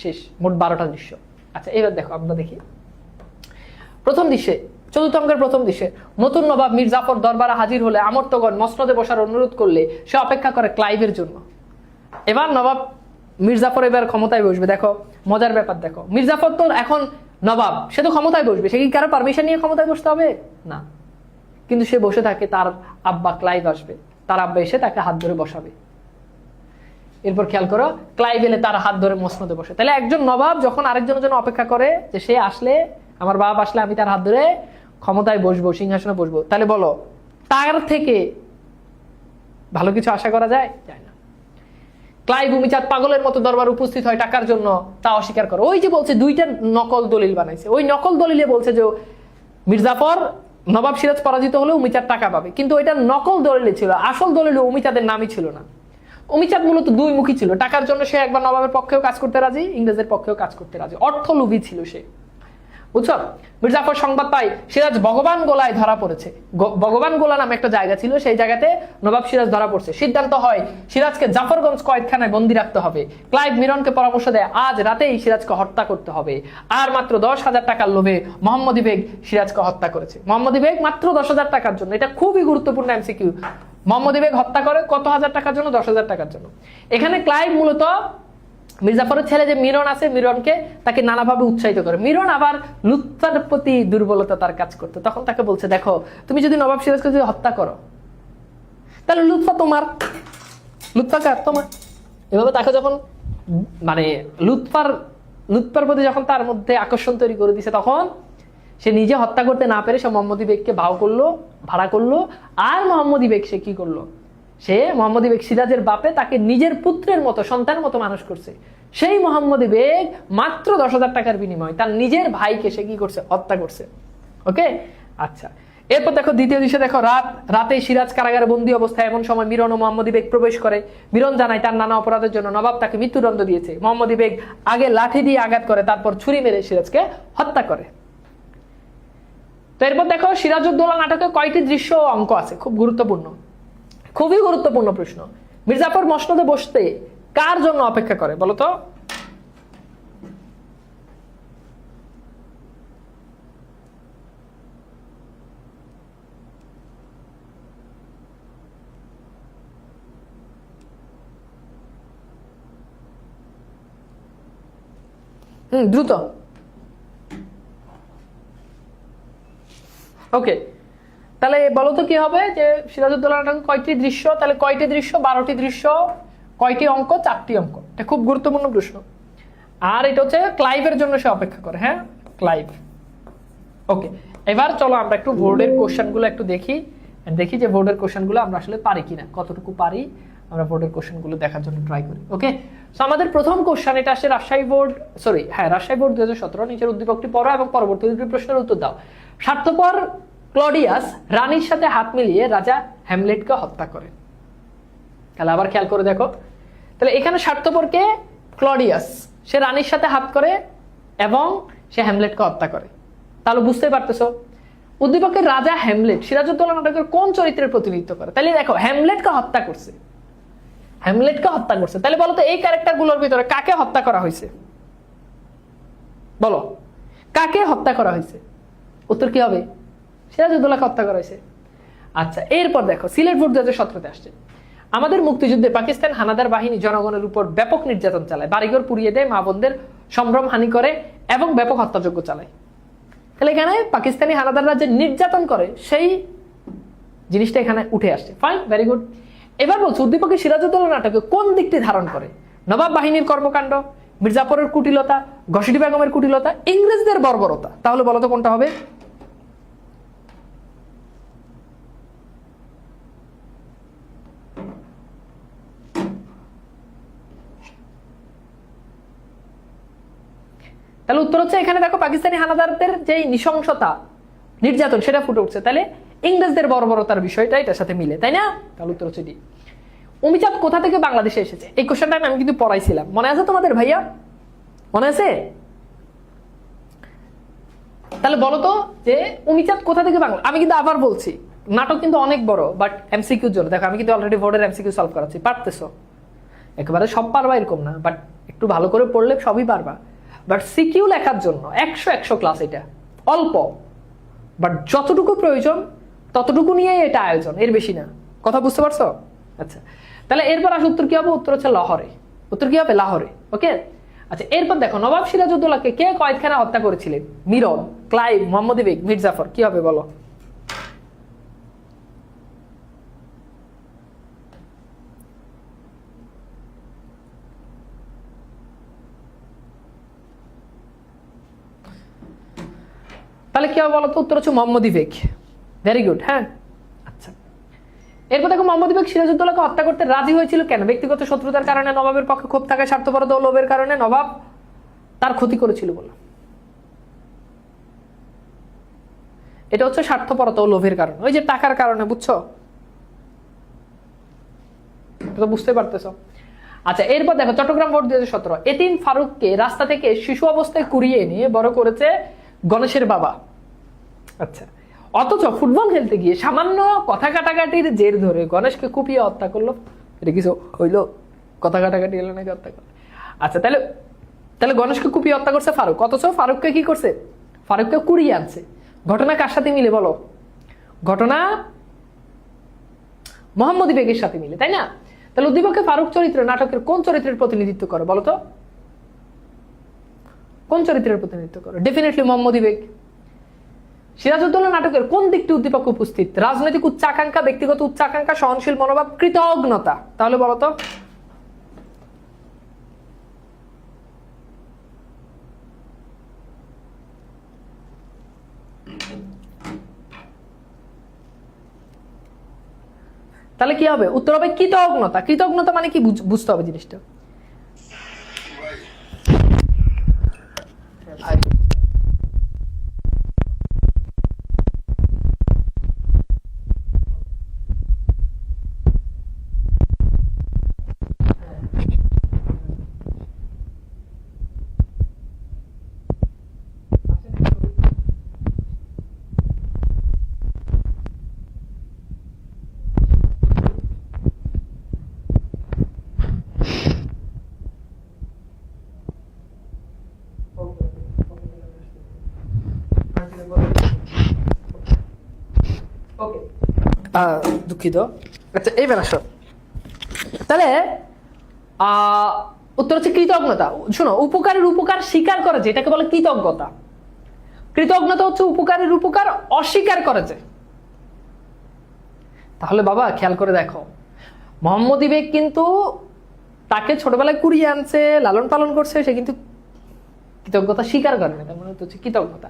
শেষ, মোট 12টা দৃশ্য। আচ্ছা এবার দেখো আমরা দেখি প্রথম দৃশ্যে, চতুর্থ অঙ্কের প্রথম দৃশ্যে, নতুন নবাব মীর জাফর দরবারে হাজির হলে আমর্তগণ মসনদে বসার অনুরোধ করলে সে অপেক্ষা করে ক্লাইভের জন্য। এবার নবাব মীর জাফর এবার ক্ষমতায় বসবে। দেখো মজার ব্যাপার, দেখো মীর জাফর তো এখন নবাব, সে তো ক্ষমতায় বসবে, সে কি কারো পারমিশন নিয়ে ক্ষমতায় বসতে হবে? না, কিন্তু সে বসে থাকে, তার আব্বা ক্লাইভ আসবে, তার আব্বা এসে তাকে হাত ধরে বসাবে। এরপর খেয়াল করো, ক্লাইভ এলে তার হাত ধরে মসনদে বসে। তাহলে একজন নবাব যখন আরেকজনের জন্য অপেক্ষা করে যে সে আসলে, আমার বাপ আসলে আমি তার হাত ধরে ক্ষমতায় বসবো, সিংহাসনে বসবো, তাহলে বলো তার থেকে ভালো কিছু আশা করা যায়? যায় না। ক্লাইভ উমিচাঁদ পাগলের মতো দরবার উপস্থিত হয় টাকার জন্য, তা অস্বীকার করে। ওই যে বলছে 2টা নকল দলিল বানাইছে, ওই নকল দলিলে বলছে যে মীর জাফর, নবাব সিরাজ পরাজিত হলে উমিচাঁদ টাকা পাবে, কিন্তু ওইটা নকল দলিলে ছিল, আসল দলিলে উমিচাঁদের নামই ছিল না। উমিচাঁদ মূলত দুই মুখী ছিল, টাকার জন্য সে একবার নবাবের পক্ষেও কাজ করতে রাজি, ইংরেজের পক্ষেও কাজ করতে রাজি, অর্থলোভী ছিল সে, বুঝছো? মীর জাফর সংবাদ পাই সিরাজ ভগবান গোলায় ধরা পড়েছে। ভগবান গোলা নামে একটা জায়গা ছিল, সেই জায়গাতে নবাব সিরাজ ধরা পড়ছে। সিদ্ধান্ত হয় সিরাজকে জাফরগঞ্জ কয়েদখানায় বন্দী রাখতে হবে। ক্লাইভ মিরনকে পরামর্শ দেয় আজ রাতেই সিরাজকে হত্যা করতে হবে। আর মাত্র 10,000 টাকার লোভে মোহাম্মদী বেগ সিরাজকে হত্যা করেছে। মোহাম্মদী বেগ মাত্র 10,000 টাকার জন্য, এটা খুবই গুরুত্বপূর্ণ এমসিকিউ। মোহাম্মদী বেগ হত্যা করে কত হাজার টাকার জন্য? 10,000 টাকার জন্য। এখানে ক্লাইভ মূলত মীর জাফরের ছেলে যে মিরন আছে, মিরনকে তাকে নানাভাবে উৎসাহিত করে। মিরন আবার লুৎফার প্রতি দুর্বলতা তার কাজ করতো, তখন তাকে বলছে দেখো তুমি যদি নবাব সিরাজকে যদি হত্যা করো তাহলে লুৎফা তোমার, লুৎফা কার? তোমার। এভাবে তাকে যখন মানে লুৎফার প্রতি যখন তার মধ্যে আকর্ষণ তৈরি করে দিছে, তখন সে নিজে হত্যা করতে না পেরে সে মোহাম্মদী বেগকে ভাড়া করলো। আর মোহাম্মদী বেগ সে কি করলো? সে মোহাম্মদী বেগ সিরাজের বাপে তাকে নিজের পুত্রের মতো, সন্তানের মতো মানুষ করছে। সেই মোহাম্মদী বেগ মাত্র 10,000 টাকার বিনিময় তার নিজের ভাইকে সে কি করছে? হত্যা করছে। ওকে, আচ্ছা। এরপর দেখো দ্বিতীয় দৃশ্যে, দেখো রাতে সিরাজ কারাগারে বন্দী অবস্থায়, এমন সময় মিরন ও মোহাম্মদী বেগ প্রবেশ করে। মিরন জানায় তার নানা অপরাধের জন্য নবাব তাকে মৃত্যুদণ্ড দিয়েছে। মোহাম্মদী বেগ আগে লাঠি দিয়ে আঘাত করে, তারপর ছুরি মেরে সিরাজকে হত্যা করে। তো এরপর দেখো সিরাজউদ্দৌলা নাটকে কয়টি দৃশ্য অঙ্ক আছে? খুব গুরুত্বপূর্ণ, খুবই গুরুত্বপূর্ণ প্রশ্ন। মীর জাফর মসনদে বসতে কার জন্য অপেক্ষা করে বলতো? দ্রুত। ওকে, তাহলে বলো তো কি হবে যে সিরাজউদ্দৌলা নাটকে কয়টি দৃশ্য, তাহলে কয়টি দৃশ্য? 12টি দৃশ্য। কয়টি অঙ্ক? 4টি অঙ্ক। এটা খুব গুরুত্বপূর্ণ প্রশ্ন। আর এটা হচ্ছে ক্লাইভের জন্য সে অপেক্ষা করে। হ্যাঁ, ক্লাইভ। ওকে, এবার চলো আমরা একটু বোর্ডের কোশ্চেনগুলো একটু দেখি, দেখি যে বোর্ডের কোশ্চেনগুলো আমরা আসলে পারি কিনা, কতটুকু পারি আমরা বোর্ডের কোশ্চেনগুলো দেখার জন্য ট্রাই করি। ওকে, সো আমাদের প্রথম কোশ্চেন, এটা আসছে রাজশাহী বোর্ড, রাজশাহী বোর্ড 2017। নিচের উদ্দীপকটি পড়ো এবং পরবর্তী দুটি প্রশ্নের উত্তর দাও। স্বার্থপর ক্লডিয়াস রানীর সাথে হাত মিলিয়ে রাজা হ্যামলেটকে হত্যা করে। তাহলে আবার খেয়াল করে দেখো, তাহলে এখানে স্বার্থপর কে? ক্লডিয়াস। সে রানীর সাথে হাত করে এবং সে হ্যামলেটকে হত্যা করে। তাহলে বুঝতেই পারতেছো উদ্দীপকের রাজা হ্যামলেট সিরাজউদ্দৌলা নাটকের কোন চরিত্রের প্রতিনিধিত্ব করে? তাহলে দেখো, হ্যামলেটকে হত্যা করছে, হ্যামলেটকে হত্যা করছে। তাহলে বলো তো এই ক্যারেক্টার গুলোর ভিতরে কাকে হত্যা করা হয়েছে? বলো, কাকে হত্যা করা হয়েছে? উত্তর কি হবে? সিরাজউদ্দৌলাকে হত্যা করা হয়েছে। আচ্ছা, এরপর দেখো সিলেট বোর্ড 2017-তে আসছে। আমাদের মুক্তিযুদ্ধে পাকিস্তান হানাদার বাহিনী জনগণের উপর ব্যাপক নির্যাতন চালায়, বাড়িঘর পুড়িয়ে দেয়, মা বোনদের সম্ভ্রম হানি করে এবং ব্যাপক হত্যাযজ্ঞ চালায়। তাহলে এখানে পাকিস্তানি হানাদাররা যে নির্যাতন করে সেই জিনিসটা এখানে উঠে আসছে। Fine, very good. এবার বলছে উদ্দীপকের সিরাজউদ্দৌলা নাটকে কোন দিকটি ধারণ করে? নবাব বাহিনীর কর্মকাণ্ড, মির্জাফরের কুটিলতা, ঘসিটি বেগমের কুটিলতা, ইংরেজদের বর্বরতা। তাহলে বলো তো কোনটা হবে? তাহলে উত্তর হচ্ছে এখানে দেখো পাকিস্তানি হানাদারদের যে নৃশংসতা, নির্যাতন সেটা ফুটে উঠছে। তাহলে ইংরেজদের বর্বরতার বিষয়টা এটার সাথে মিলে, তাই না? তাহলে উত্তর হচ্ছে ডি। অমিচাঁদ কোথা থেকে বাংলাদেশে এসেছে? এই কোশ্চেনটা আমি কিন্তু পড়াইছিলাম, মনে আছে তোমাদের ভাইয়া? মনে আছে? তাহলে বলো তো যে অমিচাঁদ কোথা থেকে বাংলা? আমি কিন্তু আবার বলছি, নাটক কিন্তু অনেক বড়, বাট এমসিকিউর জন্য দেখো আমি কিন্তু অলরেডি বোর্ডের এমসিকিউ সলভ করাচ্ছি। পারতেছো, একেবারে সব পারবা এরকম না, বাট একটু ভালো করে পড়লে সবই পারবা। বাট সিকিউ লেখার জন্য 100 ক্লাস, এটা অল্প, বাট যতটুকু প্রয়োজন ততটুকু নিয়ে এটা আয়োজন, এর বেশি না। কথা বুঝতে পারছো? আচ্ছা, তাহলে এরপর আসলে উত্তর কি হবে? উত্তর হচ্ছে লাহোরে। উত্তর কি হবে? লাহোরে। ওকে, আচ্ছা, এরপর দেখো নবাব সিরাজউদ্দৌলাকে কে কয়েদখানে হত্যা করেছিলেন? মিরন, ক্লাইভ, মোহাম্মদ বেগ, মির্জাফর। কি হবে বলো? তাহলে কি হবে বলতো? উত্তর হচ্ছে মোহাম্মদ বেগ। Very good. হ্যাঁ, আচ্ছা, এরপর দেখো মোহাম্মদ বেগ সিরাজউদ্দৌলাকে হত্যা করতে রাজি হয়েছিল কেন? ব্যক্তিগত শত্রুতার কারণে, নবাবের পক্ষে ক্ষোভ থাকায়, স্বার্থপরতা ও লোভের কারণে, নবাব তার ক্ষতি করেছিল বলে। এটা হচ্ছে স্বার্থপরতা ও লোভের কারণে, ওই যে টাকার কারণে, বুঝছো? এটা তো বুঝতে পারতেছো। আচ্ছা, এরপর দেখো চট্টগ্রাম বোর্ড 2017, এতিম ফারুককে রাস্তা থেকে শিশু অবস্থায় কুড়িয়ে এনে বড় করেছে গণেশের বাবা। আচ্ছা, অথচ ফুটবল খেলতে গিয়ে সামান্য কথা কাটাকাটির জের ধরে গণেশকে কুপিয়ে হত্যা করলো। এটা কিছু হইলো? কথা কাটাকাটি হলো নাকি হত্যা করলো? আচ্ছা, তাহলে তাহলে গণেশকে কুপিয়ে হত্যা করছে ফারুক, অথচ ফারুককে কি করছে? ফারুককে কুড়িয়ে আনছে। ঘটনা কার সাথে মিলে বলো? ঘটনা মোহাম্মদ বেগের সাথে মিলে, তাই না? তাহলে উদ্দীপকে ফারুক চরিত্র নাটকের কোন চরিত্রের প্রতিনিধিত্ব করে বলো তো? কোন চরিত্রের প্রতিনিধিত্ব করে? ডেফিনেটলি মোহাম্মদ বেগ। সিরাজউদ্দৌলা নাটকের কোন দিকটি উদ্দীপক উপস্থিত? রাজনৈতিক উচ্চাকাঙ্ক্ষা, ব্যক্তিগত উচ্চাকাঙ্ক্ষা, সহনশীল মনোভাব, কৃতজ্ঞতা। তাহলে বলো তো? তাহলে কি হবে? উত্তর হবে কৃতজ্ঞতা। কৃতজ্ঞতা মানে কি বুঝতে হবে জিনিসটা। দুঃখিত। আচ্ছা, এইবার আসো। তাহলে উত্তর হচ্ছে কৃতজ্ঞতা। শোনো, উপকারের উপকার স্বীকার করে যেটাকে বলে কৃতজ্ঞতা। কৃতজ্ঞতা হচ্ছে উপকারের উপকার অস্বীকার করে যে, তাহলে বাবা খেয়াল করে দেখো, মোহাম্মদী বেগ কিন্তু তাকে ছোটবেলায় কুড়িয়ে আনছে, লালন পালন করছে, সে কিন্তু কৃতজ্ঞতা স্বীকার করে না, তার মানে হচ্ছে কৃতজ্ঞতা।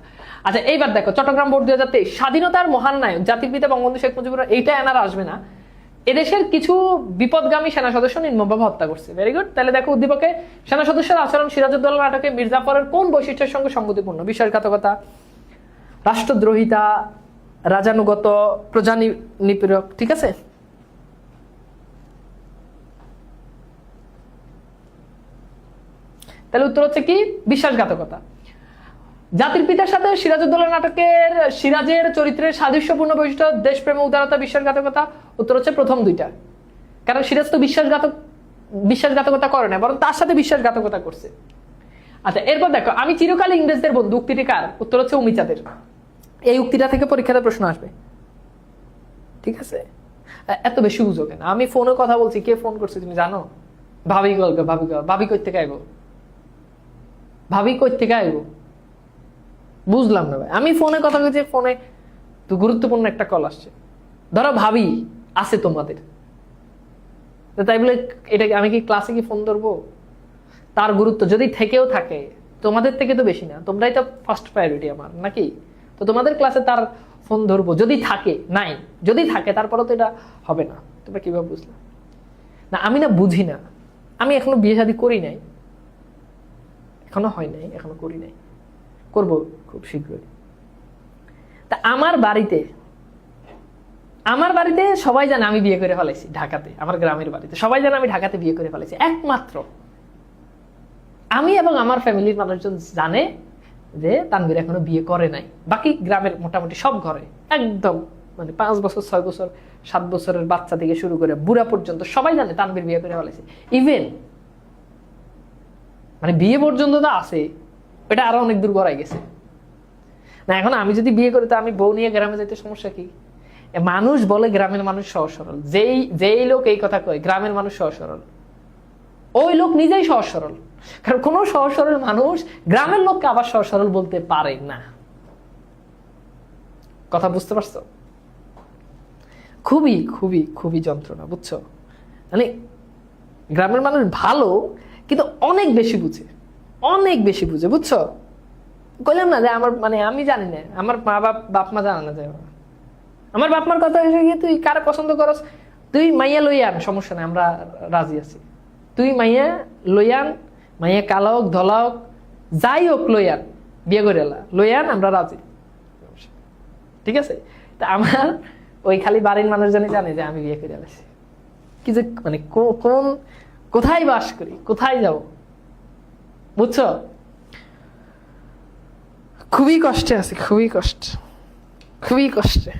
আচ্ছা এইবার দেখো, চট্টগ্রাম বোর্ড 2023 স্বাধীনতার মহান নায়ক জাতির পিতা বঙ্গবন্ধু শেখ মুজিবুর রহমান, এইটা এনার আসবে না, এদেশের কিছু বিপদগামী সেনা সদস্য নির্মমভাবে হত্যা করছে। Very good. তাহলে দেখো উদ্দীপকে সেনা সদস্যের আচরণ সিরাজউদ্দৌলা নাটকে মির্জাফরের কোন বৈশিষ্ট্যের সঙ্গে সঙ্গতিপূর্ণ? বিশ্বাসঘাতকতা, রাষ্ট্রদ্রোহিতা, রাজানুগত, প্রজা নিপীড়ক। ঠিক আছে, তাহলে উত্তর হচ্ছে কি? বিশ্বাসঘাতকতা। জাতির পিতার সাথে সিরাজউদ্দৌলা নাটকের সিরাজের চরিত্রের সাদৃশ্যপূর্ণ বৈশিষ্ট্য দেশপ্রেম, উদারতা, বিশ্বাসঘাতকতা। উত্তর হচ্ছে প্রথম দুইটা, কারণ সিরাজ তো বিশ্বাসঘাতকতা করে না, বরং তার সাথে বিশ্বাসঘাতকতা করছে। আচ্ছা এরপর দেখো, আমি চিরকাল ইংরেজদের বন্ধু, উক্তিটি কার? উত্তর হচ্ছে উমিচাঁদের। এই উক্তিটা থেকে পরীক্ষাতে প্রশ্ন আসবে। ঠিক আছে, এত বেশি বুঝো কেন? আমি ফোনে কথা বলছি, কে ফোন করছে তুমি জানো? ভাবি গল্প, ভাবি কই থেকে আইবো? ভাবি কই থেকে আইবো? বুঝলাম না ভাই, আমি ফোনে কথা বলছি, ফোনে তো গুরুত্বপূর্ণ একটা কল আসছে, ধরো ভাবি আছে তোমাদের, তাই বলে এটা আমি কি ক্লাসে কি ফোন ধরবো? তার গুরুত্ব যদি থেকেও থাকে, তোমাদের থেকে তো বেশি না, তোমরাই তো ফার্স্ট প্রায়োরিটি আমার, নাকি? তো তোমাদের ক্লাসে তার ফোন ধরবো যদি থাকে, নাই যদি থাকে, তারপরে তো এটা হবে না। তোমরা কিভাবে বুঝলে? না আমি না বুঝি না, আমি এখনো বিয়ে শাদী করি নাই, এখনো হয় নাই, এখনো করি নাই, করব খুব শীঘ্রই। তা আমার বাড়িতে সবাই জানে আমি বিয়ে করে ফেলেছি ঢাকাতে, আমার গ্রামের বাড়িতে সবাই জানে আমি ঢাকাতে বিয়ে করে ফেলেছি। একমাত্র আমি এবং আমার ফ্যামিলির মানুষজন জানে যে তানভীর এখনো বিয়ে করে নাই। বাকি গ্রামের মোটামুটি সব ঘরে একদম মানে 5 বছর 6 বছর 7 বছরের বাচ্চা থেকে শুরু করে বুড়া পর্যন্ত সবাই জানে তানভীর বিয়ে করে ফেলেছে। ইভেন মানে বিয়ে পর্যন্ত তো আছে, এটা আরো অনেক দূর গড়াই গেছে না। এখন আমি যদি বিয়ে করি, তো আমি বউ নিয়ে গ্রামে যাইতে সমস্যা কি? মানুষ বলে গ্রামের মানুষ সহজ সরল, যেই লোক এই কথা কয় গ্রামের মানুষ সহজ সরল, ওই লোক নিজেই সহজ সরল। কারণ কোন সহজ সরল মানুষ গ্রামের লোককে আবার সহজ সরল বলতে পারে না। কথা বুঝতে পারছো? খুবই খুবই খুবই যন্ত্রণা, বুঝছো? মানে গ্রামের মানুষ ভালো, কিন্তু অনেক বেশি বুঝে, বুঝছো? কইলাম না যে আমার মানে আমি জানি না, আমার মা বাপ মা জানে না, যে আমার বাপ মার কথা এসে গিয়ে তুই কার পছন্দ করস, তুই মাইয়া লই আন, সমস্যা নাই, আমরা রাজি আছি। তুই মাইয়া লই আন, মাইয়া কালা হোক ধলা হোক যাই হোক লই আন, বিয়ে করে লই আন, আমরা রাজি। ঠিক আছে, তা আমার ওই খালি বাড়ির মানুষজনই জানে যে আমি বিয়ে করে আছি। কি যে মানে কোন কোথায় বাস করি, কোথায় যাব, বুঝছো? খুবই কষ্টে আছি, খুবই কষ্টে।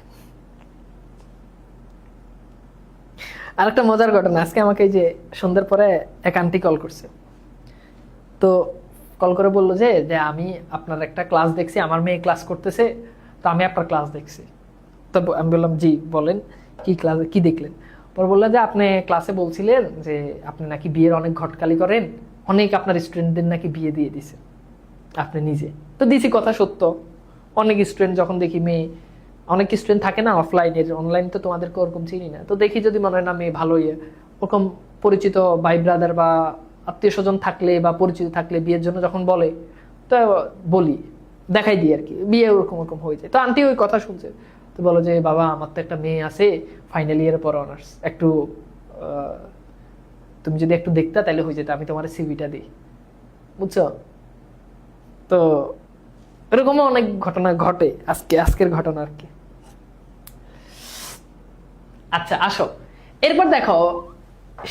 আর একটা মজার ঘটনা, আজকে আমাকে এই যে সন্ধ্যার পরে এক আন্টি কল করছে, তো কল করে বললো যে আমি আপনার একটা ক্লাস দেখছি, আমার মেয়ে ক্লাস করতেছে, তো আমি আপনার ক্লাস দেখছি। তো আমি বললাম জি বলেন, কি ক্লাস, কি দেখলেন? পরে বললাম যে আপনি ক্লাসে বলছিলেন যে আপনি নাকি বিয়ের অনেক ঘটকালি করেন, অনেক আপনার স্টুডেন্টদের নাকি বিয়ে দিয়ে দিছে আপনি নিজে। তো দিছি, কথা সত্য। অনেক স্টুডেন্ট যখন দেখি মেয়ে, অনেক স্টুডেন্ট থাকে না অফলাইনের, অনলাইন তো তোমাদেরকে ওরকম চিনি না, তো দেখি যদি মনে হয় না মেয়ে ভালোই, ওরকম পরিচিত ভাই ব্রাদার বা আত্মীয় স্বজন থাকলে বা পরিচিত থাকলে বিয়ের জন্য যখন বলে, তো বলি, দেখাই দিই আর কি, বিয়ে ওরকম হয়ে যায়। তো আন্টি ওই কথা শুনছে, তো বলো যে বাবা আমার তো একটা মেয়ে আছে ফাইনাল ইয়ারে পড়ে অনার্স, একটু তুমি যদি একটু দেখতা তাহলে হয়ে যেত, আমি তোমার সিভিটা দিই, বুঝছো? তো এরকমও অনেক ঘটনা ঘটে, আজকের ঘটনা আর কি। আচ্ছা আসো, এরপর দেখো,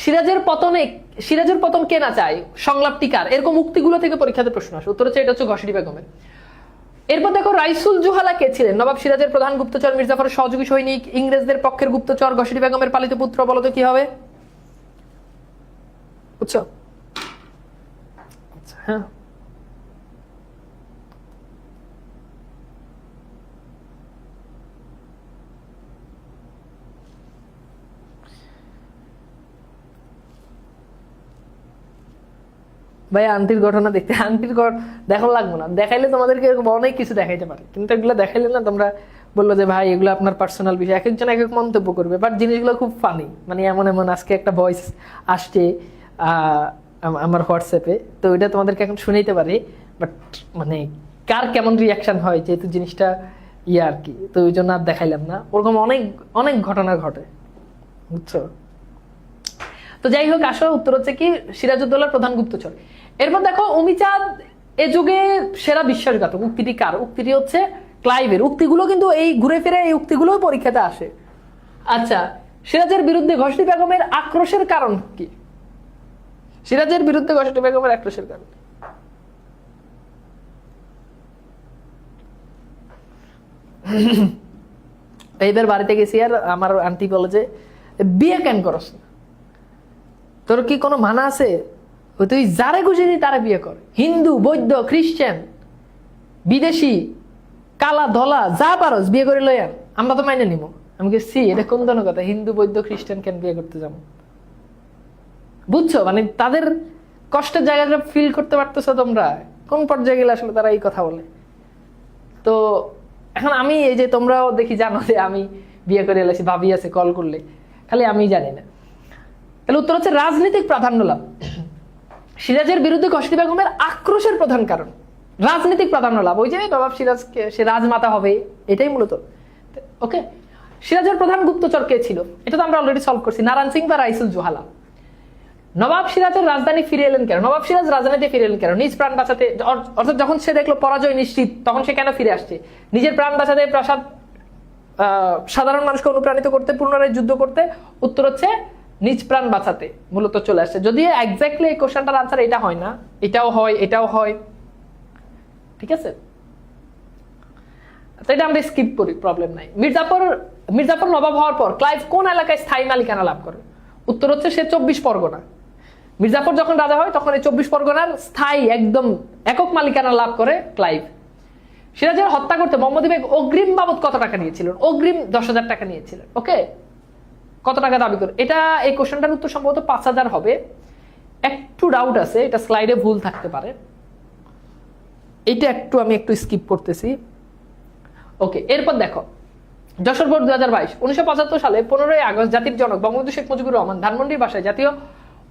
সিরাজের পতন কে না চায়, সংলাপটি কার? এরকম উক্তিগুলো থেকে পরীক্ষাতে প্রশ্ন আসে। উত্তর হচ্ছে এটা হচ্ছে ঘসিটি বেগমের। এরপর দেখো, রাইসুল জুহালা কে ছিলেন? নবাব সিরাজের প্রধান গুপ্তচর, মির্জাফরের সহযোগী সৈনিক, ইংরেজদের পক্ষের গুপ্তচর, ঘসিটি বেগমের পালিত পুত্র। বলো তো কি হবে? বুঝছো? আচ্ছা হ্যাঁ, ভাই আন্টির ঘটনা দেখতে, আন্টির ঘর দেখানো লাগবো না, দেখাইলে তোমাদেরকে এরকম অনেক কিছু দেখাইতে পারে, কিন্তু এগুলো দেখাইলে না তোমরা বললো যে ভাই এগুলো আপনার পার্সোনাল বিষয়, এক একজন এক এক মন্তব্য করবে, বাট জিনিসগুলো খুব ফানি। মানে এমন এমন আজকে একটা ভয়েস আসছে আমার হোয়াটসঅ্যাপে, তো এটা তোমাদেরকে এখন শুনাইতে পারি, বাট মানে কার কেমন রিয়াকশন হয় যেহেতু জিনিসটা আর কি, তো ওই জন্য আর দেখাইলাম না। ওরকম অনেক অনেক ঘটনা ঘটে, বুঝছো। তো যাই হোক, আসো উত্তর হচ্ছে কি সিরাজউদ্দৌলার প্রধান গুপ্তচর। এরপর দেখো অমিচাঁদ এ যুগে সেরা বিশ্বাসঘাতক। উক্তিটি কার? উক্তিটি হচ্ছে ক্লাইভের। উক্তিগুলো কিন্তু এই ঘুরে ফিরে এই উক্তিগুলো পরীক্ষাতে আসে। আচ্ছা, সিরাজের বিরুদ্ধে ঘসটি বেগমের আক্রোশের কারণ কি? সিরাজের বিরুদ্ধে ঘসটি বেগমের আক্রোশের কারণ এইবার বাড়িতে গেছি আর আমার আন্টি বলে যে বিয়ে কেন করস না, তোর কি কোনো মানা আছে? তুই যারে খুশি তারে বিয়ে কর, হিন্দু বৌদ্ধ খ্রিস্টান বিদেশি কালা ধলা যা পারস বিয়ে করে লই আন, আমরা তো মাইনে নিব। আমি সি এটা কোন ধরনের কথা, হিন্দু বৌদ্ধ খ্রিস্টান কেন বিয়ে করতে যাবো? বুঝছো, মানে তাদের কষ্টের জায়গাটা ফিল করতে পারতেছো তোমরা? কোন পর্যায়ে গেলে আসলে তারা এই কথা বলে? তো এখন আমি এই যে তোমরাও দেখি জানো যে আমি বিয়ে করে এলাইছি, ভাবি আছে কল করলে, খালি আমি জানি না। তাহলে উত্তর হচ্ছে রাজনৈতিক প্রাধান্য লাভ। সিরাজের বিরুদ্ধে ঘসটি বেগমের আক্রোশের প্রধান কারণ রাজনৈতিক প্রাধান্য লাভ। ওই যে নবাব সিরাজকে সে রাজমাতা হবে, এটাই মূলত। ওকে, সিরাজের প্রধান গুপ্তচর কে ছিল? এটা তো আমরা অলরেডি সলভ করছি, নারায়ণ সিং বা রাইসুল জোহালা। নবাব সিরাজের রাজধানী ফিরে এলেন কেন? নবাব সিরাজ রাজধানীতে ফিরে এলেন কেন? নিজ প্রাণ বাঁচাতে, অর্থাৎ যখন সে দেখলো পরাজয় নিশ্চিত, তখন সে কেন ফিরে আসছে? নিজের প্রাণ বাঁচাতে, প্রাসাদ সাধারণ মানুষকে অনুপ্রাণিত করতে, পুনরায় যুদ্ধ করতে। উত্তর হচ্ছে নিজ প্রাণ বাঁচাতে মূলত চলে আসছে। যদিও এক্স্যাক্টলি এই কোশ্চেনটার আনসার এটা হয় না, এটাও হয় এটাও হয়, ঠিক আছে, তো এটা আমরা স্কিপ করি, প্রবলেম নাই। মির্জাফর নবাব হওয়ার পর ক্লাইভ কোন এলাকায় স্থায়ী মালিকানা লাভ করে? উত্তর হচ্ছে সে 24 পরগনা। মির্জাফর যখন রাজা হয় তখন এই 24 পরগনার স্থায়ী একদম একক মালিকানা লাভ করে ক্লাইভ। সিরাজের হত্যা করতে মোহাম্মদ বেগ অগ্রিম বাবদ কত টাকা নিয়েছিলেন? অগ্রিম 10,000 টাকা নিয়েছিলেন। ওকে, কত টাকা দাবি করে? এটা এই কোশ্চেনটার উত্তর সম্ভবত 5,000 হবে, একটু ডাউট আছে, এটা স্লাইডে ভুল থাকতে পারে, এটা আমি একটু স্কিপ করতেছি। ওকে, এরপর দেখো যশোর বোর্ড 2022 1975 সালে 15ই আগস্ট জাতির জনক বঙ্গবন্ধু শেখ মুজিবুর রহমান ধানমন্ডির বাসায় জাতীয়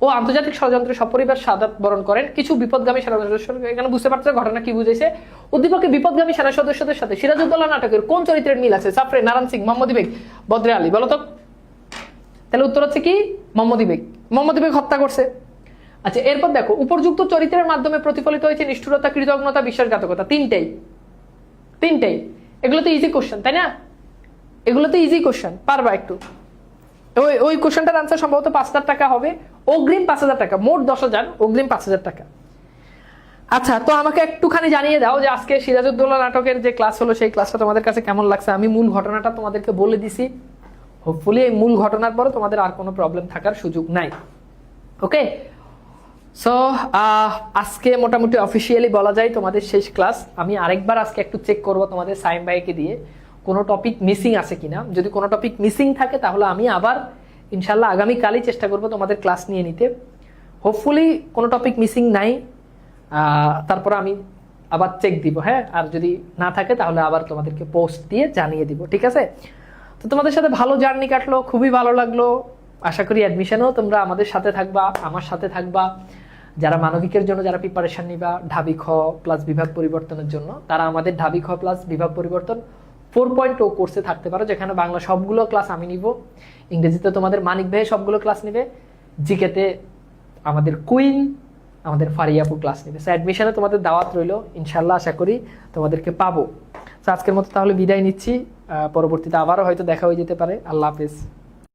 ও আন্তর্জাতিক ষড়যন্ত্রে সপরিবার শাহাদাত বরণ করেন। কিছু বিপদগামী সেনা সদস্য, এখানে বুঝতে পারছো ঘটনা কি বুঝেছে। উদ্দীপকে বিপদগামী সেনা সদস্যদের সাথে সিরাজউদ্দৌলা নাটকের কোন চরিত্রের মিল আছে? সাফরে, নারায়ণ সিং, মোহাম্মদ বেগ, বদরে আলী, বলো তো। তাহলে উত্তর হচ্ছে কি মোহাম্মদ বেগ। মোহাম্মদ বেগ হত্যা করছে। আচ্ছা, এরপর দেখো উপযুক্ত চরিত্রের মাধ্যমে প্রতিফলিত হয়েছে নিষ্ঠুরতা, কৃতজ্ঞতা, বিশ্বাসঘাতকতা। তিনটেই। এগুলো তো ইজি কোশ্চেন, তাই না? এগুলো তো ইজি কোশ্চেন, পারবা একটু। ওই কোশ্চেনটার আনসার সম্ভবত 5,000 টাকা হবে, অগ্রিম 5,000 টাকা, মোট 10,000, অগ্রিম 5,000 টাকা। আচ্ছা, তো আমাকে একটুখানি জানিয়ে দাও যে আজকে সিরাজউদ্দৌলা নাটকের যে ক্লাস হলো সেই ক্লাসটা তোমাদের কাছে কেমন লাগছে। আমি মূল ঘটনাটা তোমাদেরকে বলে দিছি, হোপফুলি এই মূল ঘটনার পরে তোমাদের আর কোনো প্রবলেম থাকার সুযোগ নাই। ওকে, সো আজকে মোটামুটি অফিসিয়ালি বলা যায় তোমাদের শেষ ক্লাস। আমি আরেকবার আজকে একটু চেক করবো তোমাদের সাইম ভাইকে দিয়ে কোনো টপিক মিসিং আছে কিনা। যদি কোনো টপিক মিসিং থাকে তাহলে আমি আবার ইনশাল্লাহ আগামীকালই চেষ্টা করবো তোমাদের ক্লাস নিয়ে নিতে। হোপফুলি কোনো টপিক মিসিং নাই, তারপর আমি আবার চেক দিব। হ্যাঁ, আর যদি না থাকে তাহলে আবার তোমাদেরকে পোস্ট দিয়ে জানিয়ে দিব, ঠিক আছে? তো তোমাদের সাথে ভালো জার্নি কাটলো, খুবই ভালো লাগলো। আশা করি অ্যাডমিশনেও তোমরা আমাদের সাথে থাকবা, আমার সাথে থাকবা। যারা মানবিকের জন্য যারা প্রিপারেশন নিবা ঢাবি খ প্লাস বিভাগ পরিবর্তনের জন্য, তারা আমাদের ঢাবি খ প্লাস বিভাগ পরিবর্তন 4.0 কোর্সে থাকতে পারো, যেখানে বাংলা সবগুলো ক্লাস আমি নিব, ইংরেজিতে তোমাদের মানিক ভাই সবগুলো ক্লাস নিবে, জিকেতে আমাদের কুইন আমাদের ফারিয়াপু ক্লাস নেবে। সো অ্যাডমিশনে তোমাদের দাওয়াত রইল, ইনশাল্লাহ আশা করি তোমাদেরকে পাবো। তো আজকের মতো তাহলে বিদায় নিচ্ছি, পরবর্তীতে আবারও হয়তো দেখা হয়ে যেতে পারে। আল্লাহ হাফেজ।